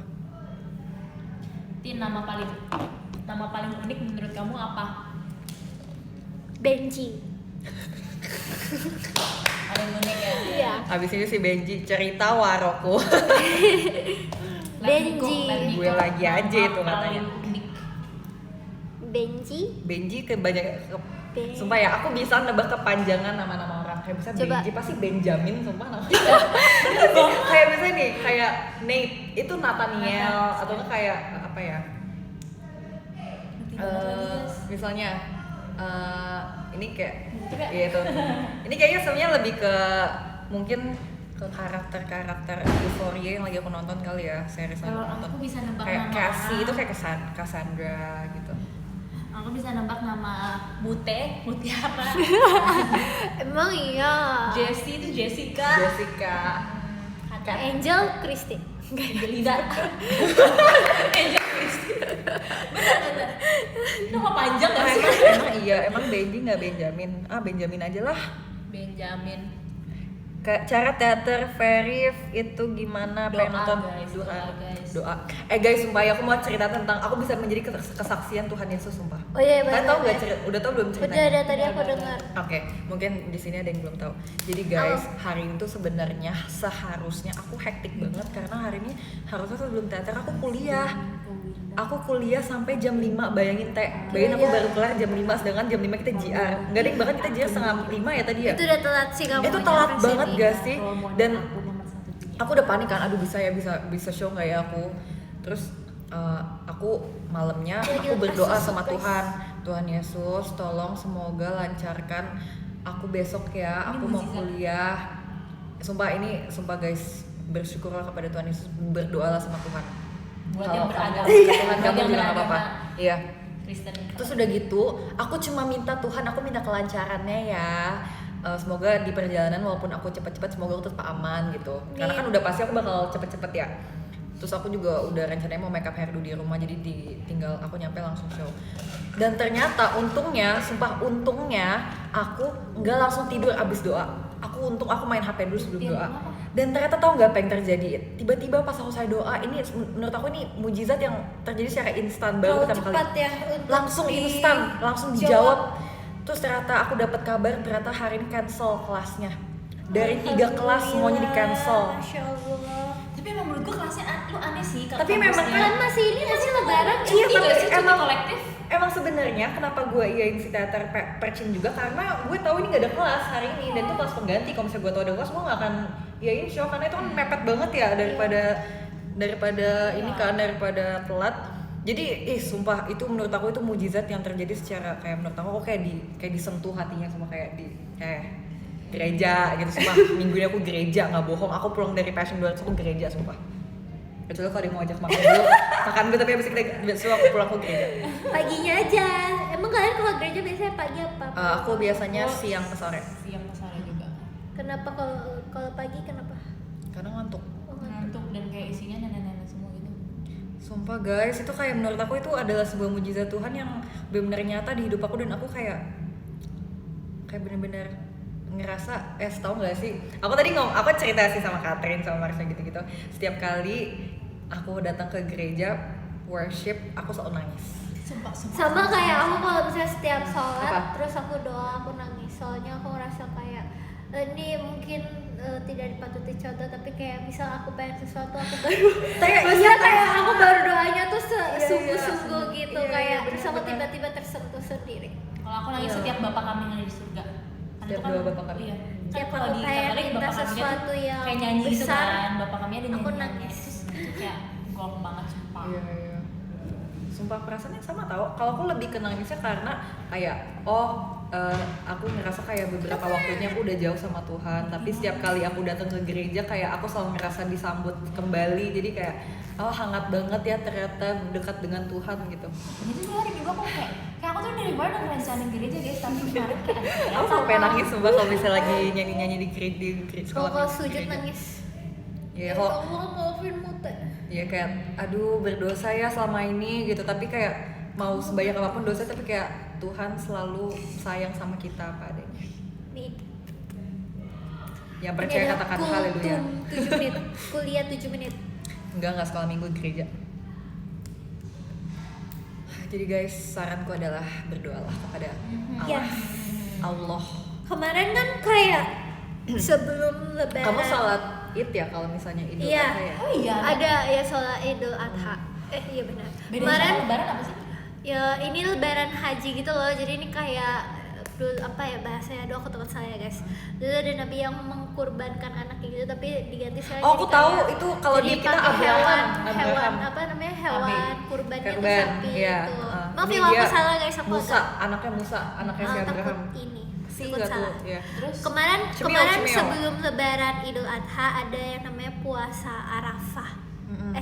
Tin, nama paling unik menurut kamu apa? Benji. Paling unik ya? Iya. Abis ini si Benji cerita Waroko. Benji. Gue lagi aja itu katanya. Paling unik. Benji. Ke banyak sumpah ya, aku bisa nebak kepanjangan nama-nama orang. Kayak bisa Coba. Benji pasti Benjamin, sumpah namanya. Kayak misalnya nih, kayak Nate itu Nathaniel atau enggak kayak apa ya? Misalnya ini kayak Coba. gitu. Ini kayaknya sebenarnya lebih ke mungkin ke karakter Euphoria yang lagi aku nonton kali ya, series yang Kalau aku nonton. aku bisa nebak Kayak nama Cassie orang. itu kayak Cassandra gitu. Aku bisa nebak nama Mutiara. Emang iya. Jessie itu Jessica. Jessica. Kata Angel Christie. Angelina. Angel Christie. Bener. Nama panjang gak sih? Emang iya, emang Benji nggak Benjamin. Benjamin aja lah. Benjamin. Cara teater Verif itu gimana? Doa, Pengen nonton guys, doa. Guys, sumpah ya, aku mau cerita tentang aku bisa menjadi kesaksian Tuhan Yesus, sumpah. Oh iya Kalian benar. tahu nggak cerita? Udah tahu belum ceritanya? Udah tadi aku dengar. Oke, mungkin di sini ada yang belum tahu. Jadi guys, hari ini tuh sebenarnya seharusnya aku hektik banget karena hari ini harusnya sebelum teater aku kuliah. Aku kuliah sampai jam 5, bayangin Teh. Bayangin aku Iya. baru kelar jam 5 sedangkan jam 5 kita JR. Enggak deh, bahkan kita JR setengah 5 ya tadi ya. Itu udah telat sih kamu. Itu telat nyampe banget sini. gak sih? Dan aku udah panik kan, aduh bisa show nggak ya aku. Terus aku malamnya aku berdoa sama Tuhan Yesus, tolong semoga lancarkan aku besok ya, aku mau kuliah. Sumpah guys, bersyukurlah kepada Tuhan Yesus, berdoalah sama Tuhan. Buat yang beragama. Tuhan Buat kamu yang bilang apa-apa. beragama Iya. Kristen. Terus udah gitu, aku cuma minta Tuhan, aku minta kelancarannya ya. Semoga di perjalanan walaupun aku cepet-cepet, semoga aku tetap aman gitu. Karena kan udah pasti aku bakal cepet-cepet ya. Terus aku juga udah rencananya mau make up hairdo di rumah, jadi tinggal aku nyampe langsung show. Dan ternyata untungnya aku nggak langsung tidur abis doa. Aku main HP dulu sebelum doa. Dan ternyata tahu nggak apa yang terjadi? Tiba-tiba pas aku selesai doa, ini menurut aku ini mujizat yang terjadi secara instan baru Terlalu pertama kali. cepat ya untuk Langsung instan, langsung dijawab. Terus ternyata aku dapat kabar ternyata hari ini cancel kelasnya. Dari 3 kelas semuanya di cancel. Masya Allah. Tapi emang menurut gue kelasnya lu aneh sih. Tapi memang Kan masih ini masih lebaran. cuti Iya, gak sih, cuti emang- kolektif? Emang sebenarnya kenapa gue iyain si teater Percin juga karena gue tahu ini gak ada kelas hari ini dan itu kelas pengganti. Kalau misalnya gue tahu ada kelas, gue gak akan iyain show karena itu kan mepet banget ya daripada ini kan daripada telat. Jadi, sumpah itu menurut aku itu mujizat yang terjadi secara kayak menurut aku kayak disentuh hatinya sama kayak gereja gitu. Sumpah minggu ini aku gereja, nggak bohong. Aku pulang dari Passion 2 aku gereja sumpah. Kecuali kalau dia mau ajak makan dulu, makan dulu tapi abis itu besok aku pulang ke gereja. Paginya aja. Emang kalian kalau gereja biasanya pagi apa? Aku biasanya siang ke sore. Siang ke sore juga. Kenapa kalau pagi kenapa? Karena ngantuk. Ngantuk dan kayak isinya nenek-nenek semua gitu. Sumpah guys, itu kayak menurut aku itu adalah sebuah mujizat Tuhan yang benar-benar nyata di hidup aku dan aku kayak benar-benar ngerasa tahu nggak sih? Aku tadi aku cerita sih sama Catherine sama Marsha gitu-gitu. Setiap kali aku datang ke gereja worship, aku selalu nangis. Sumpah. Sama kayak aku kalau misalnya setiap sholat Apa? terus aku doa aku nangis. Soalnya aku ngerasa kayak ini mungkin tidak dipatuti contoh, tapi kayak misal aku pengen sesuatu aku baru maksudnya kayak aku baru doanya tuh sungguh-sungguh gitu Iya, kayak bener, terus aku bener. tiba-tiba tersentuh sendiri. Kalau aku nangis Iya. setiap Bapa Kami yang ada di surga. Karena Setiap itu kan doa Bapa Kami. Iya. Tiap Kalau di aku kayak Katolik minta Bapa Kami sesuatu yang kayak nyanyi gitu besar, kan. Bapa Kami ada aku nyanyi. nangis. Itu kayak gong banget sumpah. Iya. Sumpah perasaannya sama tau. Kalau aku lebih ke nangisnya karena kayak aku ngerasa kayak beberapa waktunya aku udah jauh sama Tuhan, tapi setiap kali aku datang ke gereja kayak aku selalu ngerasa disambut kembali. Jadi kayak hangat banget ya ternyata dekat dengan Tuhan gitu. Dan itu juga hari Minggu aku kayak aku tuh dari luar udah ngerencanain gereja guys, tapi kemarin kayak ada Aku sampai nangis sumpah kalau misalnya lagi nyanyi-nyanyi di gereja sekolah. Kalau minggu sujud gereja. nangis. Iya, Ya kok Allah maafin Mute. ya kayak aduh berdosa ya selama ini gitu, tapi kayak mau sebanyak apapun dosa tapi kayak Tuhan selalu sayang sama kita apa adanya. Nih. Yang percaya Ini ada katakan kultum haleluya. 7 menit. Kuliah 7 menit. Enggak sekolah minggu di gereja. Jadi guys, saranku adalah berdoalah kepada Ya. Allah. Kemarin kan kayak sebelum lebaran. Kamu sholat Id ya kalau misalnya Idul Iya. Adha ya? Oh iya. Ada ya sholat Idul Adha. Iya benar. Beda Kemarin sama lebaran apa sih? ya ini lebaran haji gitu loh. Jadi ini kayak dulu apa ya bahasanya, aduh aku takut salah ya guys. Dulu ada nabi yang mengkurbankan anaknya gitu tapi diganti sekarang Oh, jadi aku tahu kayak- itu kalau jadi di kita pakai hewan Abraham. apa namanya hewan kurbannya tuh Kurban, sapi iya. gitu. Maaf Ini ya kalau dia aku salah guys, aku Musa, anaknya si takut Abraham. ini Si takut enggak tuh, salah. ya. Terus Kemarin Cemil. sebelum lebaran Idul Adha ada yang namanya puasa Arafah. Mm-mm.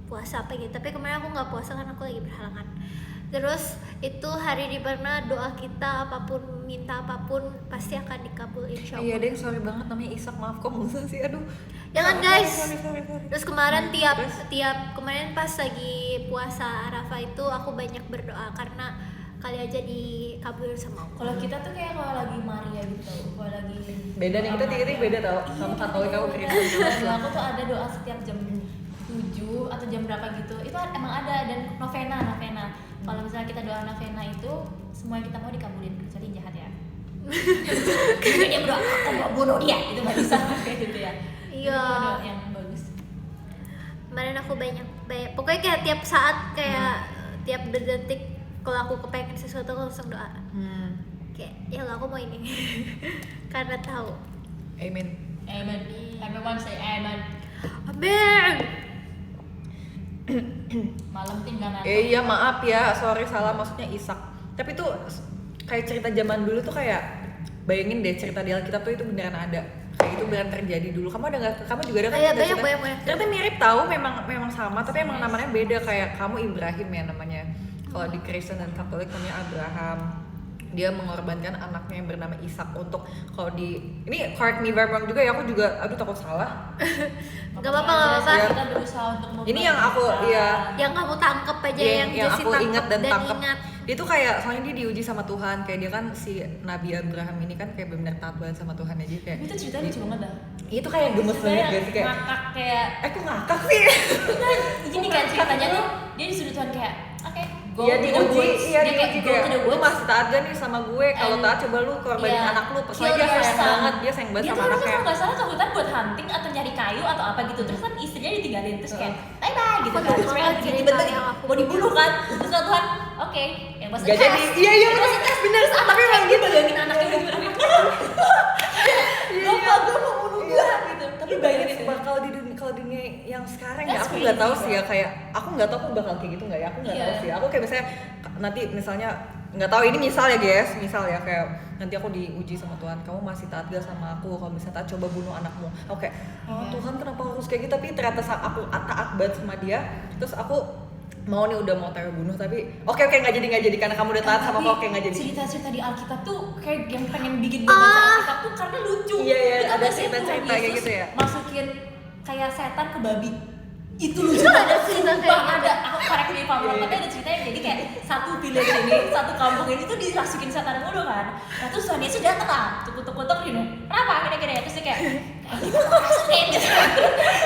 Puasa apa gitu. Tapi kemarin aku nggak puasa karena aku lagi berhalangan. Terus itu hari dimana doa kita apapun, minta apapun pasti akan dikabul insya Allah. Iya deh, sorry banget namanya Ishak, maaf kok Musa sih, aduh. Jangan guys. Sorry. Terus kemarin Terus? kemarin pas lagi puasa Arafah itu aku banyak berdoa karena kali aja dikabulin sama Allah. kalau kita tuh kayak kalau lagi Maria gitu, kalau lagi Beda nih, kita tiga-tiga beda tau. Kamu Katolik, aku Kristen. Kalau aku tuh ada doa setiap jam 7 atau jam berapa gitu. Itu emang ada dan novena. Kalau misalnya kita doa novena itu semua yang kita mau dikabulin, kecuali yang jahat ya. Kecuali dia berdoa aku mau bunuh dia, itu nggak bisa kayak gitu ya. Iya. Itu doa yang bagus. Kemarin aku banyak pokoknya kayak tiap saat kayak tiap detik kalau aku kepengen sesuatu aku langsung doa. Kayak ya Allah aku mau ini. Karena tahu. Amen. Amen. Everyone say amen. Amin. Malam tinggal ngantuk. Iya maaf ya, sorry salah maksudnya Ishak. Tapi tuh kayak cerita zaman dulu tuh kayak bayangin deh cerita di Alkitab tuh itu beneran ada. Kayak itu beneran terjadi dulu. Kamu juga ada kan? Iya, cerita-cerita? banyak. Ternyata mirip tahu, memang sama, tapi emang namanya beda. Kayak kamu Ibrahim ya namanya. Kalau di Kristen dan Katolik namanya Abraham. Dia mengorbankan anaknya yang bernama Ishak untuk kalau di ini correct me if I'm wrong juga ya, aku juga aduh takut salah. Gak apa-apa. Kita berusaha untuk Ini yang aku iya Yang kamu tangkep aja Iya, yang yang Jesse aku tangkep ingat dan tangkep. ingat. Dia tuh kayak soalnya dia diuji sama Tuhan, kayak dia kan si Nabi Abraham ini kan kayak benar taat banget sama Tuhan aja kayak. Itu ceritanya lucu banget dah. Itu kayak gemes banget gak sih kayak. ngakak kayak Kok ngakak sih? gini kan ceritanya tuh dia disuruh Tuhan kayak oke go Iya to the diuji, woods. iya Dia diuji go to the kayak lu woods. masih taat gak nih sama gue? Kalau And- taat coba lu korbanin Iya. anak lu. Soalnya Kill dia your sayang son. banget, dia sayang banget Dia sama tuh harusnya anaknya. kalau nggak salah ke hutan buat hunting atau nyari kayu atau apa gitu. Terus kan istrinya ditinggalin terus kayak bye bye gitu Aku kan. tahu Terus banget kayak cerita tiba-tiba yang aku mau dibunuh kan. Terus kata Tuhan, oke, yang pas Gak jadi. Iya bener bener. Tapi emang gitu. bayangin anaknya udah gimana. Gue mau bunuh dia gitu. Tapi bayangin itu. Kalau di dunia yang yang sekarang ya That's aku nggak tahu crazy, sih ya, kayak aku nggak tahu aku bakal kayak gitu nggak ya, aku nggak Iya. tahu sih. Aku kayak misalnya nanti misalnya nggak tahu, ini misal ya guys, misal ya kayak nanti aku diuji sama Tuhan, kamu masih taat gak sama aku, kalau misalnya taat coba bunuh anakmu. Oke, oh Iya. Tuhan kenapa harus kayak gitu, tapi ternyata saat aku taat banget sama dia, terus aku mau nih udah mau teror bunuh, tapi oke nggak jadi karena kamu udah taat sama aku, oke nggak jadi. Cerita-cerita di Alkitab tuh kayak yang pengen bikin gue baca Alkitab tuh karena lucu. Iya, Lu tau ada gak sih cerita-cerita Tuhan kayak Yesus gitu ya? masukin kayak setan ke babi. Itu lucu Itu ada banget. cerita kayak Sumpah, gitu. ada, aku correct me if I'm wrong, Iya. tapi ada ceritanya jadi kayak satu village ini, satu kampung ini tuh dirasukin setan mulu kan. Nah terus Tuhan Yesus datang lah, tukutuk-tukutuk gini, kenapa gini-gini ya, terus dia kayak kita mau masukin gitu.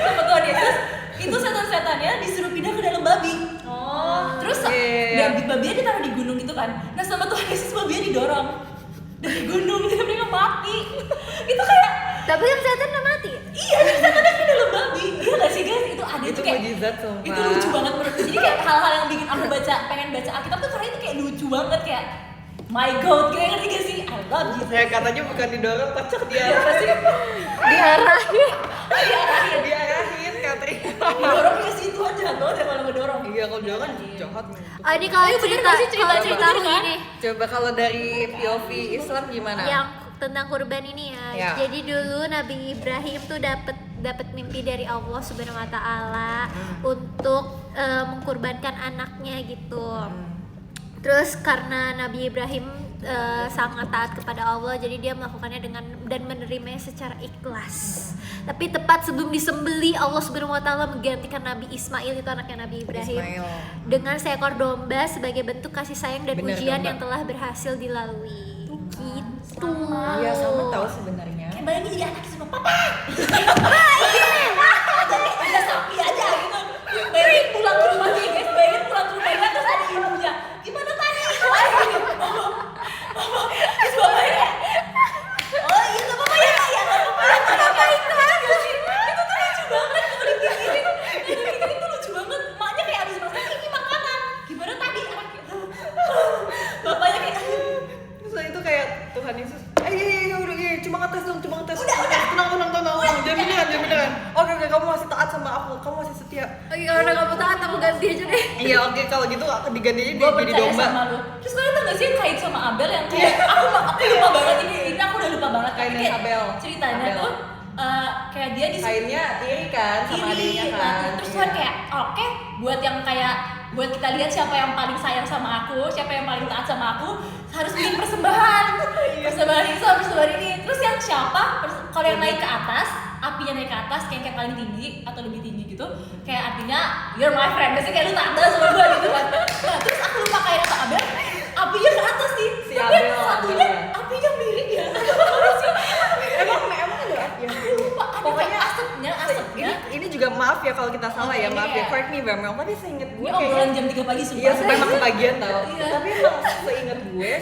Sama Tuhan Yesus, itu setan-setannya disuruh pindah ke dalam babi. Terus Iya. babinya ditaruh di gunung gitu kan. Nah sama Tuhan Yesus babinya didorong dari gunung, jadi mereka mati. Itu kayak Tapi yang setan udah mati. iya, dan setannya ke dalam babi. Iya gak sih guys? Itu ada Itu tuh kayak mujizat sumpah. itu lucu banget menurutku. Jadi kayak hal-hal yang bikin aku pengen baca Alkitab tuh karena itu kayak lucu banget, kayak my god, kayak ngerti gak sih? I love Jesus. Saya katanya bukan didorong, pacak dia apa sih? Diarahin. Diarahin Katri. Didorong ya sih, Tuhan jahat banget ya kalau ngedorong. Iya, kalau dia kan jahat. Oh, ini kalau Ayo, bener cerita gak sih cerita- kalau cerita bener aku kan? ini Coba kalau dari POV Islam gimana? yang tentang kurban ini ya. Ya. Jadi dulu Nabi Ibrahim tuh dapat mimpi dari Allah Subhanahu wa taala untuk mengkurbankan anaknya gitu. Terus karena Nabi Ibrahim sangat taat kepada Allah, jadi dia melakukannya dengan dan menerimanya secara ikhlas. Tapi tepat sebelum disembeli, Allah Subhanahu wa taala menggantikan Nabi Ismail, itu anaknya Nabi Ibrahim, Ismail. dengan seekor domba sebagai bentuk kasih sayang dan Bener, ujian domba. yang telah berhasil dilalui. Gitu. Iya, sama tahu sebenarnya. Kayak bayangin jadi anak sama papa. Ada sapi aja gitu. Bayangin pulang ke rumahnya guys, bayangin pulang ke rumahnya terus ada ibunya. Gimana tadi? Wah gini, mama. Terus bapaknya kayak, oh iya nggak apa-apa ya Kak, ya nggak apa-apa ya Kak, nggak apa-apa. Itu tuh lucu banget kalau dipikirin. Itu lucu banget. Maknya kayak abis masak ini makanan. Gimana tadi anaknya? Bapaknya kayak, Terus itu kayak Tuhan Yesus. Iya, udah cuma ngetes dong, tenang. Jangan beneran. Oke, kamu masih taat sama aku, kamu masih setia. Oke, kalau udah kamu taat aku ganti aja deh. Iya, oke kalau gitu aku diganti aja gue jadi percaya domba. sama lu. Terus kalian tau gak sih yang Kain sama Abel yang kayak aku lupa banget ini aku udah lupa banget. Kain Tapi dan kayak Abel. ceritanya Abel. tuh kayak dia di Kainnya iri kan sama adiknya kan. Nah, terus Tuhan kayak oke, buat yang kayak buat kita lihat siapa yang paling sayang sama aku, siapa yang paling taat sama aku, harus bikin persembahan. Persembahan itu, persembahan ini. Terus yang siapa? Kalau yang naik ke atas, apinya naik ke atas kayak paling tinggi atau lebih tinggi gitu, kayak artinya you're my friend, biasanya kayak lu tanda sama gue gitu kan. Nah, terus aku lupa kayak apa Abel, apinya ke atas nih. Si Tapi yang Abel, satunya Abel. apinya miring ya. Emang ada api yang Lupa, ada pokoknya kayak asapnya. ini juga maaf ya kalau kita salah ya, Ini maaf ya, kayak- correct me if I'm wrong, tapi seinget gue Ini kayaknya obrolan jam 3 pagi sumpah. iya supaya emang kebagian tau. Iya. Tapi emang seinget gue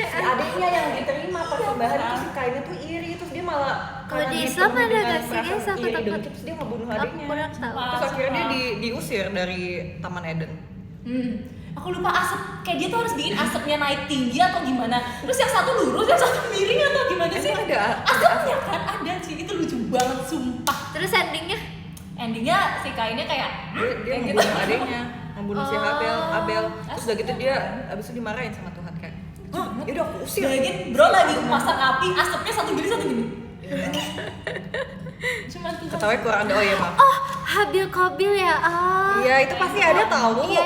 si adiknya yang diterima persembahan itu si kainnya tuh iri, terus dia malah Kalau karena di dia Islam penuh ada dengan nggak sih, perasaan guys? Aku iri takut. dengki, terus dia ngebunuh Aku adiknya. kurang tahu. Terus akhirnya dia diusir dari Taman Eden. Aku lupa asap, kayak dia tuh harus bikin asapnya naik tinggi atau gimana. Terus yang satu lurus, yang satu miring atau gimana sih? Emang ada Asapnya kan ada sih, itu lucu banget sumpah. Terus endingnya Endingnya si Kainnya kayak Dia kayak membunuh adiknya, membunuh si Abel. Terus udah gitu dia Astaga. abis itu dimarahin sama Tuhan kayak, "Hah, yaudah aku usir." Bayangin bro lagi masak api, asapnya satu gini. Cuma tuh Ketawanya kurang ada, oh ya maaf. oh Habil Qabil ya. Ah. Iya, itu pasti ada tahu. Iya.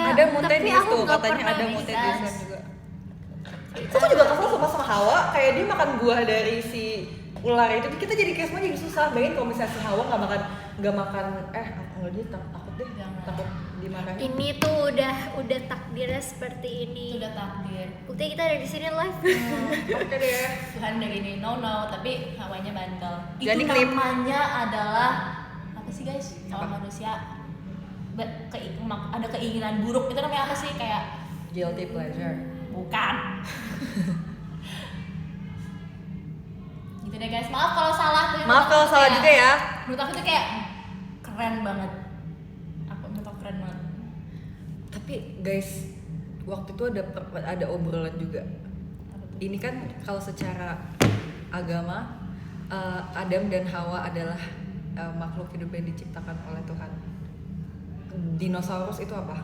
Ada Tapi mutenis aku tuh, nggak katanya pernah ada bisa. mutenis juga. Terus aku juga kesel sama Hawa, kayak dia makan buah dari si ular itu, kita jadi kayak semua jadi susah. Bayangin kalau misalnya si Hawa nggak makan enggak, dia takut deh, Jangan. takut dimarahin. Ini tuh udah takdirnya seperti ini. itu udah takdir. Buktinya kita ada di sini live. Oke deh. Tuhan udah gini, no, tapi hawanya bandel. Jadi Itu klip. namanya adalah apa sih guys? Kalau Apa? manusia ada keinginan buruk, itu namanya apa sih? Kayak Guilty pleasure. bukan. Gitu deh guys. Maaf kalau salah tuh. Maaf kalau salah juga ya. Menurut aku tuh kayak keren banget. Menurut aku keren banget. Tapi guys, waktu itu ada obrolan juga. Apa tuh? Ini kan kalau secara agama Adam dan Hawa adalah makhluk hidup yang diciptakan oleh Tuhan. Dinosaurus itu apa?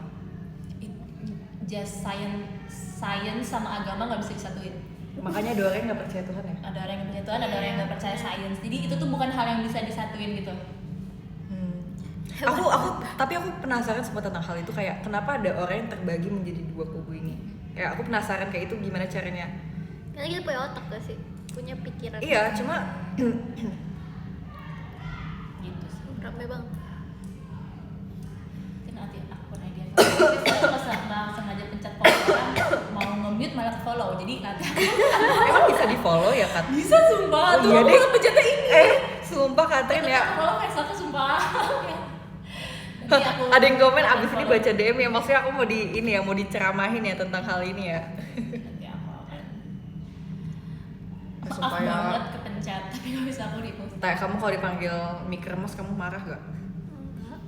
Just science sama agama nggak bisa disatuin. Makanya ada orang yang nggak percaya Tuhan ya. Ada orang yang percaya Tuhan, ada orang yang nggak percaya science. Jadi itu tuh bukan hal yang bisa disatuin gitu. Tapi aku penasaran semua tentang hal itu, kayak kenapa ada orang yang terbagi menjadi dua kubu ini. Kayak aku penasaran kayak itu gimana caranya. Karena kita punya otak gak sih? Punya pikiran. Iya, cuma Gitu sih. Rame bang. Mungkin nanti aku pernah dia nggak sengaja pencet follow orang, mau nge-mute malah follow. Jadi nanti emang bisa di follow ya Kat? bisa sumpah. Oh, Tuh iya aku deh. kan pencetnya ini. Sumpah Katrin ya. Follow kayak satu sumpah. Nanti aku Ada yang komen abis ini follow. baca DM ya, maksudnya aku mau mau diceramahin ya tentang hal ini ya. Nanti aku akan maaf Sumpah ya. banget kepencet, tapi nggak bisa aku repost. Kayak kamu kalau dipanggil Mie Kremes kamu marah gak? Enggak.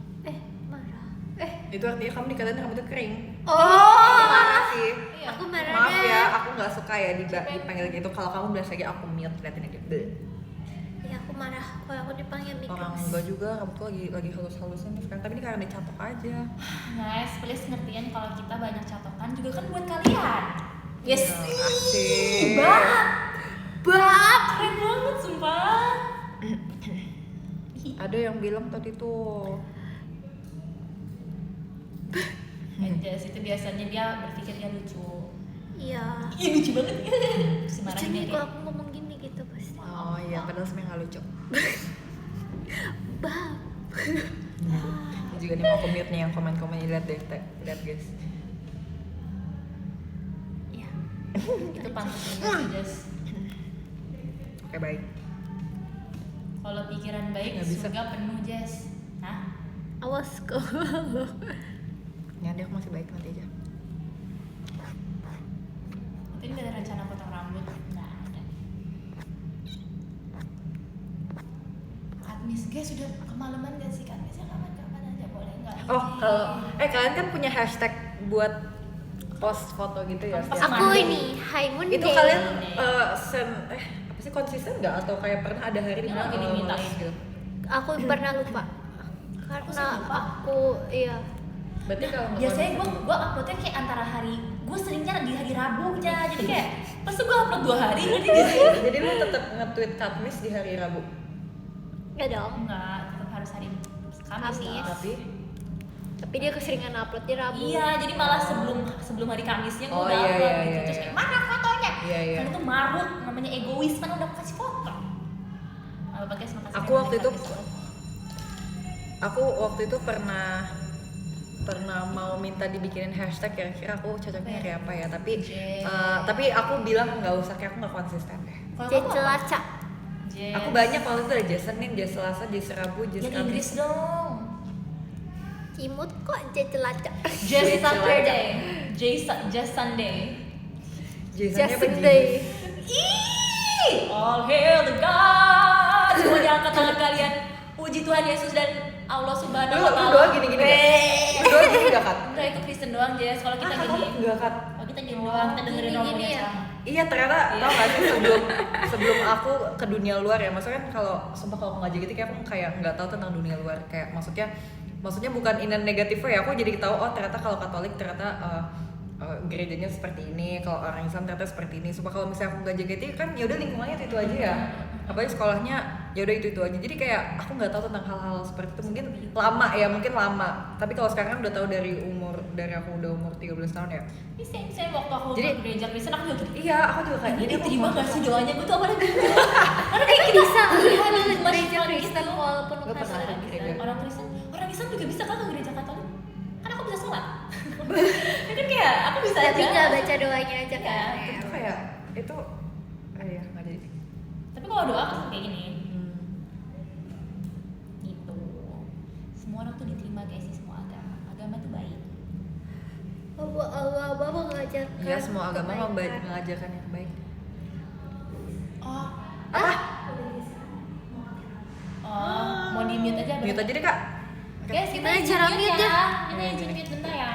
Marah. Itu artinya kamu dikatain rambutnya kering. Oh. Marah sih. Iya. Aku marah Maaf deh. ya, aku nggak suka ya dipanggil gitu. Kalau kamu bilang lagi aku mute, liatin aja. Bleh. Ya aku marah kalau aku dipanggil Mickey Orang Mouse. enggak juga, rambutku lagi halus-halusnya nih sekarang. Tapi ini karena dicatok aja. Guys, please ngertiin kalau kita banyak catokan juga kan buat kalian. Yes. Ya, asik. Bab, keren banget sumpah. Ada yang bilang tadi tuh. Anjas itu biasanya dia berpikir dia lucu. Iya. Ih lucu banget. Si marah Jadi dia. kalau aku ngomong gini gitu pasti. Oh iya, padahal sebenarnya nggak lucu. Bab. Ini juga nih mau mute nih yang komen-komen, lihat deh, lihat guys. Iya. Itu pantas banget Jas. Oke baik. Kalau pikiran baik Nggak bisa. surga penuh Jas. Hah? Awas kok. Ya dia aku masih baik nanti aja. Nanti ini ada rencana potong rambut? Nggak ada. Admis guys sudah kemalaman gak sih? Admisnya kapan-kapan aja boleh nggak? Oh kalau kalian kan punya hashtag buat post foto gitu ya? Pas setiap Aku Monday. ini High Moon itu Day. kalian apa sih, konsisten nggak atau kayak pernah ada hari Ini dimana lagi dimintain. males gitu? Aku pernah lupa. Karena sering lupa. aku iya. Berarti kalau nggak Biasanya konsisten- gue uploadnya kayak antara hari, gue seringnya di hari Rabu aja, jadi kayak pas tuh gue upload 2 hari ngerti gak sih? Jadi lu tetap nge-tweet Katmis di hari Rabu. Enggak dong. Enggak, tetap harus hari Kamis Kamis. lah. Tapi dia keseringan upload di Rabu. Iya, jadi malah sebelum hari Kamisnya gue Oh, udah iya, upload iya, gitu. iya, Terus iya. kayak mana fotonya? Iya, iya. Kan itu marut, namanya egois kan udah kasih foto. Makasih. Aku waktu itu pernah mau minta dibikinin hashtag, kira-kira aku cocoknya hari apa ya, tapi aku bilang nggak usah, kayak aku nggak konsisten deh. Jecelacak. Aku banyak waktu itu ada Jazz Senin, Jazz Selasa, Jazz Rabu, Jazz Yang Kamis. Inggris dong. Imut kok jecelacak. Just Saturday, Just Sunday. Jason-nya apa, Just Day. Ih, all hail the God. Semuanya angkat tangan kalian. Puji Tuhan Yesus dan Allah Subhanahu Lu wa Ta'ala. doang gini-gini gak? Lu doang gini gak Kat? Enggak, itu Kristen doang, Jess. Kalau kita Kamu gini, enggak Kat? kalau kita gini doang, kita dengerin Gini-gini romonya ya? ceramah. Iya ternyata tau gak sih, sebelum aku ke dunia luar ya, maksudnya kan kalau sumpah kalau aku ngaji gitu kayak aku kayak nggak tahu tentang dunia luar, kayak maksudnya bukan in a negative way, aku jadi tahu oh ternyata kalau Katolik ternyata gerejanya seperti ini, kalau orang Islam ternyata seperti ini. Sumpah kalau misalnya aku nggak jaga itu kan ya udah lingkungannya itu aja ya, apalagi sekolahnya ya udah itu aja, jadi kayak aku nggak tahu tentang hal-hal seperti itu. Mungkin lama, tapi kalau sekarang kan udah tahu dari aku udah umur 13 tahun ya. Ini saya waktu aku Jadi- ke gereja Kristen aku juga gitu. Iya, aku juga kayak Ini jadi aku diterima mau- gak sih doanya? Gue tuh apa lagi? Bisa lihat Masih gereja orang Kristen gitu. walaupun Gua bukan pernah orang ke Kristen. gereja. Orang Islam juga bisa kan ke gereja Katolik? Kan aku bisa sholat. Ya kan kayak aku bisa Tapi aja. nggak baca doanya aja Iya, kan. itu kayak itu ya nggak jadi. Tapi kalau doa kan kayak gini. Gitu. Semua orang tuh diterima guys di semua agama. Agama tuh baik. Bapak mengajarkan. Iya, semua agama kebaikan. mengajarkan yang baik. Oh, Ah. mau di mute aja. Mute aja deh kak. Guys, kita Gimana cara mute mute-nya? ya. Ini izin mute bentar ya.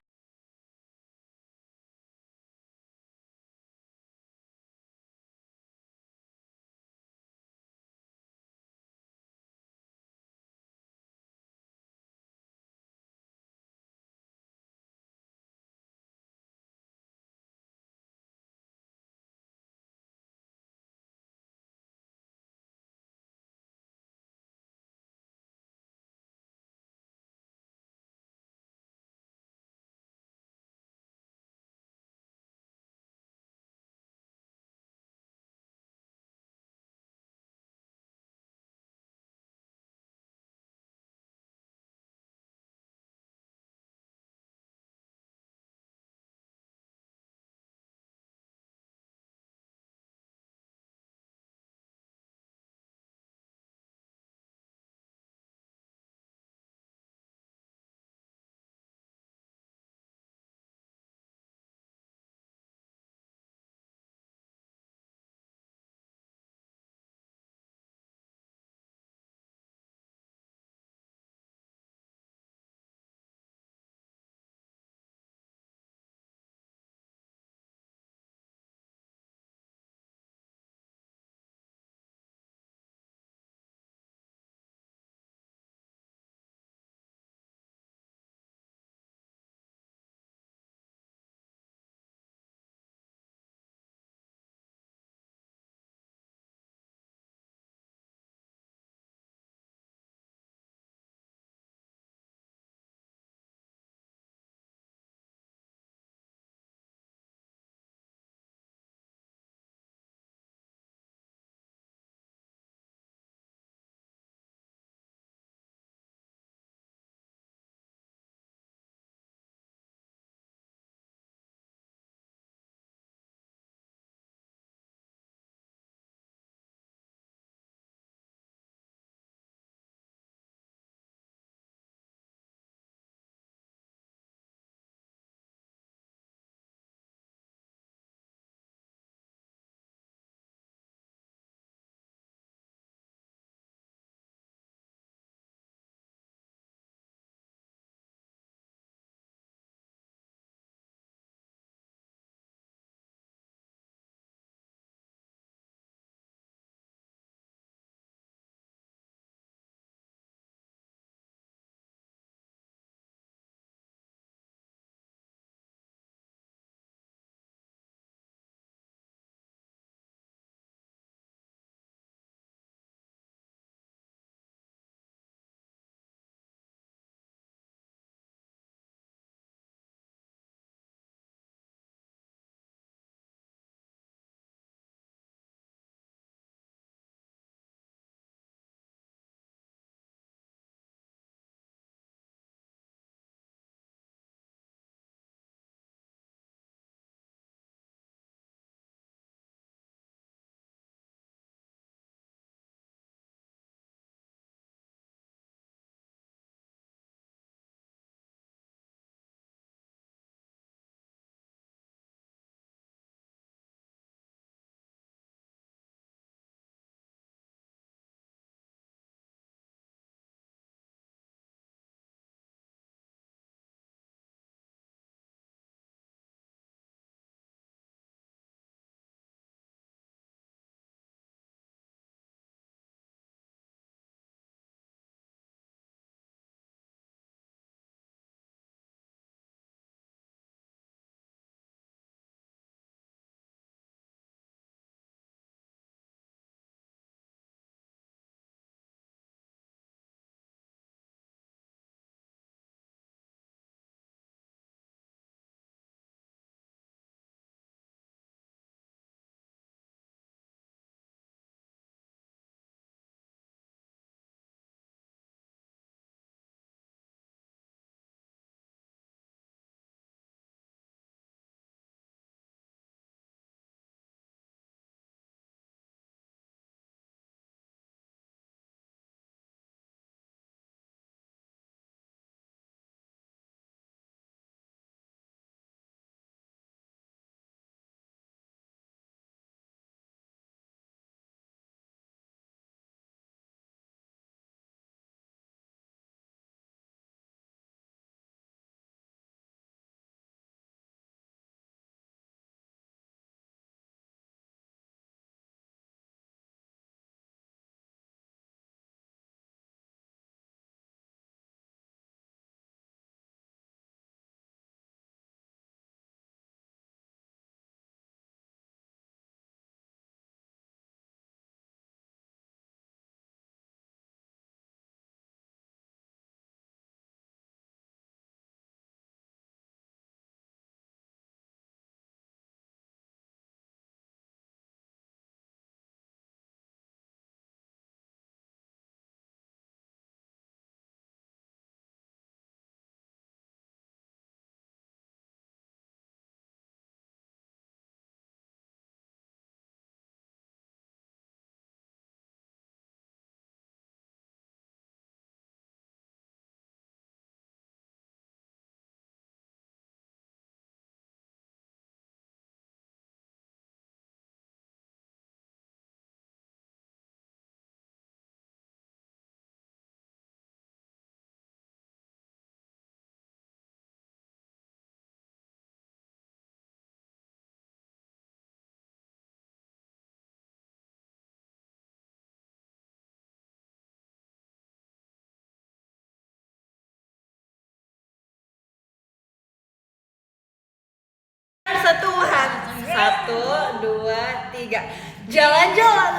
bersentuhan. 1, 2, 3. Jalan-jalan.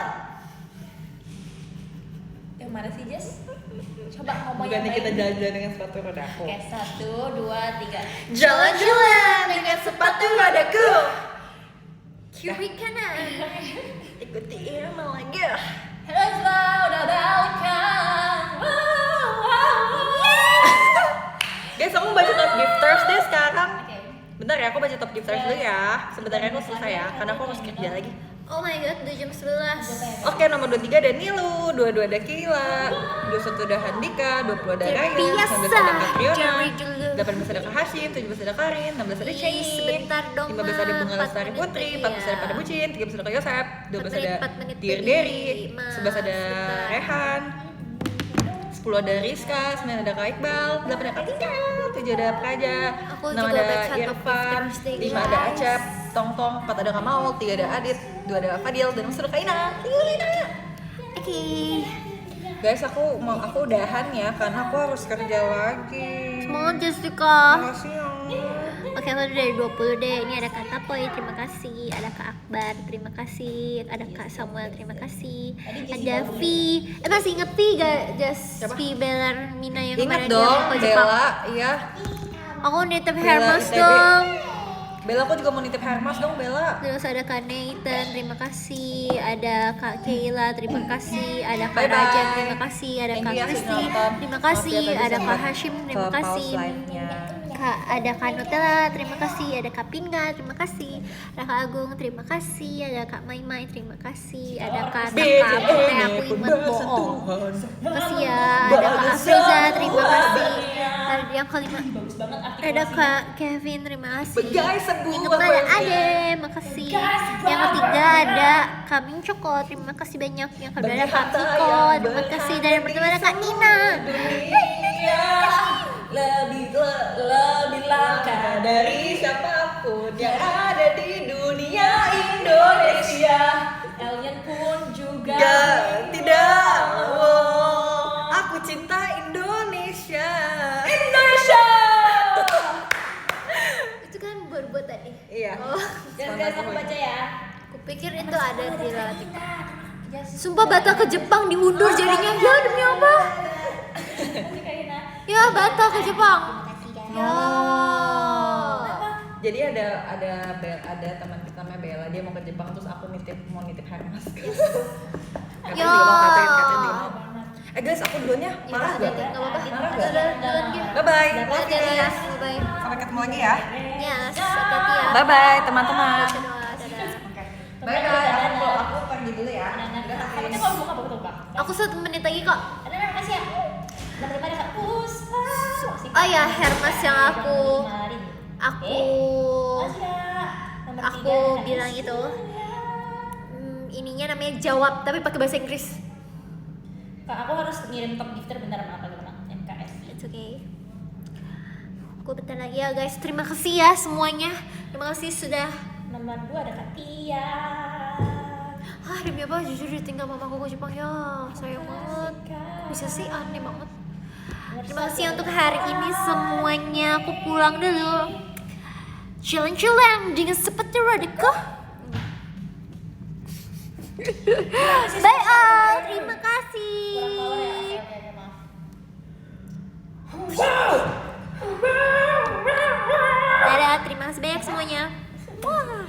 Yang mana sih Jess? Coba ngomong Bukannya yang kita baik. jalan-jalan dengan sepatu rodaku. Oke, 1, 2, 3. Jalan-jalan dengan sepatu rodaku. Kiri kanan. Ikuti irama lagi. Hello semua, udah balikan. Guys, aku baca top gifters deh sekarang. Oke. Bentar ya, aku baca top gifters dulu ya. Sebentar ya, aku selesai ya, karena aku harus kerja lagi. Oh my god, udah jam 11. Oke, nomor 23 ada Nilu, 22 ada Kila, 21 ada Handika, 20 ada Raya, 19 ada Katriona, Jari dulu. 18 ada Kak Hashim, 17 ada Karin, 16 ada Ih, Chenny, sebentar dong, 15 ada Bunga 4 Lestari menit Putri, lagi 14 ada ya. Pada Bucin, 13 ada Kak Yosep, 12 ada 4 menit Dear lagi, Derry, Ma. 11 ada Sebentar. Rehan, 10 ada Rizka, 9 ada Kak Iqbal, 8 ada Kak Tika, 7 ada Praja, Aku 6 juga ada baca top Irfan, gifters deh, 5 ada guys. Acep, Tong, 4 ada Kak Maul, 3 ada Adit, 2 ada Fadil, dan 1 ada Kak Ina. Oke. Guys, aku udahan ya karena aku harus kerja lagi. Semangat Jessica. Makasih ya. Oke, aku udah dari 20 deh. Ini ada Kak Tapoy, terima kasih. Ada Kak Akbar, terima kasih. Ada Kak Samuel, terima kasih. Ada V. Masih inget V gak? Just Siapa? V Belarmina yang Ingat kemarin dia dong, ke Jepang. Bella, iya. Aku nitip Bella Hermes ITB. dong. Bella, aku juga mau nitip Hermes dong, Bella. Terus ada Kak Nathan, terima kasih. Ada Kak Kayla, terima kasih. Ada Kak Bye-bye. Rajan, terima kasih. Ada Thank Kak you ya, Kristi, sudah nonton. terima Maaf ya, kasih. tadi Ada Kak sempat Hashim, terima ke pause kasih. live-nya. Ada Kak Nutella, terima kasih. Ada Kak Pinga, terima kasih. Ada Kak Agung, terima kasih. Ada Kak Maimai, terima kasih. Ada Kak Taka, pokoknya aku ingat bohong. Terima kasih ya. Ada Kak Afriza, terima kasih. Ada yang kelima. Bagus banget artikel. Ada Kak Kevin, terima kasih. Guys, sebuah Ingat ada banget. Ade, makasih. Yang ketiga ada Kak Minchoko, terima kasih banyak. Yang kedua ada Kak Miko, terima kasih. Dan yang pertama ada Kak Nina. Lebih langka dari siapapun yang ada di dunia Indonesia. Alien pun juga. Tidak, oh, aku cinta Indonesia. Itu kan buat tadi. Iya. Oh, Guys, aku baca ya. aku pikir itu ada di latih. Yes. Sumpah batal ke Jepang diundur jadinya. Ya demi apa? Ya batal ke Jepang. Ya. Jadi ada teman kita namanya Bella, dia mau ke Jepang, terus aku mau nitip Hermes. Katanya Ya. juga mau katanya dia mau. Guys, aku duluan ya. Marah Ya, gak? nggak apa-apa. Marah Udah, gak? jalan gitu. Bye bye. Hati-hati ya. Bye. Sampai ketemu lagi ya. Ya, hati-hati ya. Bye bye teman-teman. Dadah. Bye bye. Aku pergi dulu ya. Kamu kalau buka apa tuh, Kak? Aku 1 menit lagi kok. Ada terima kasih ya. Dan terima kasih Kak Puspa. Oh ya, Hermes yang aku bilang itu. Ininya namanya jawab tapi pakai bahasa Inggris. Kak, aku harus ngirim top gifter bentar sama Kak Luna MKS. It's okay. Aku bentar lagi ya guys. Terima kasih ya semuanya. Terima kasih sudah. Nomor 2 ada Kak Tia. Demi apa jujur ditinggal mamaku ke Jepang ya. Sayang banget. Bisa sih aneh banget. Terima kasih untuk hari ini semuanya. Aku pulang dulu. Jalan-jalan dengan sepatu rodaku. Bye all. Terima kasih. Kurang power ya. Oke, maaf. Dadah, terima kasih banyak semuanya. Wah.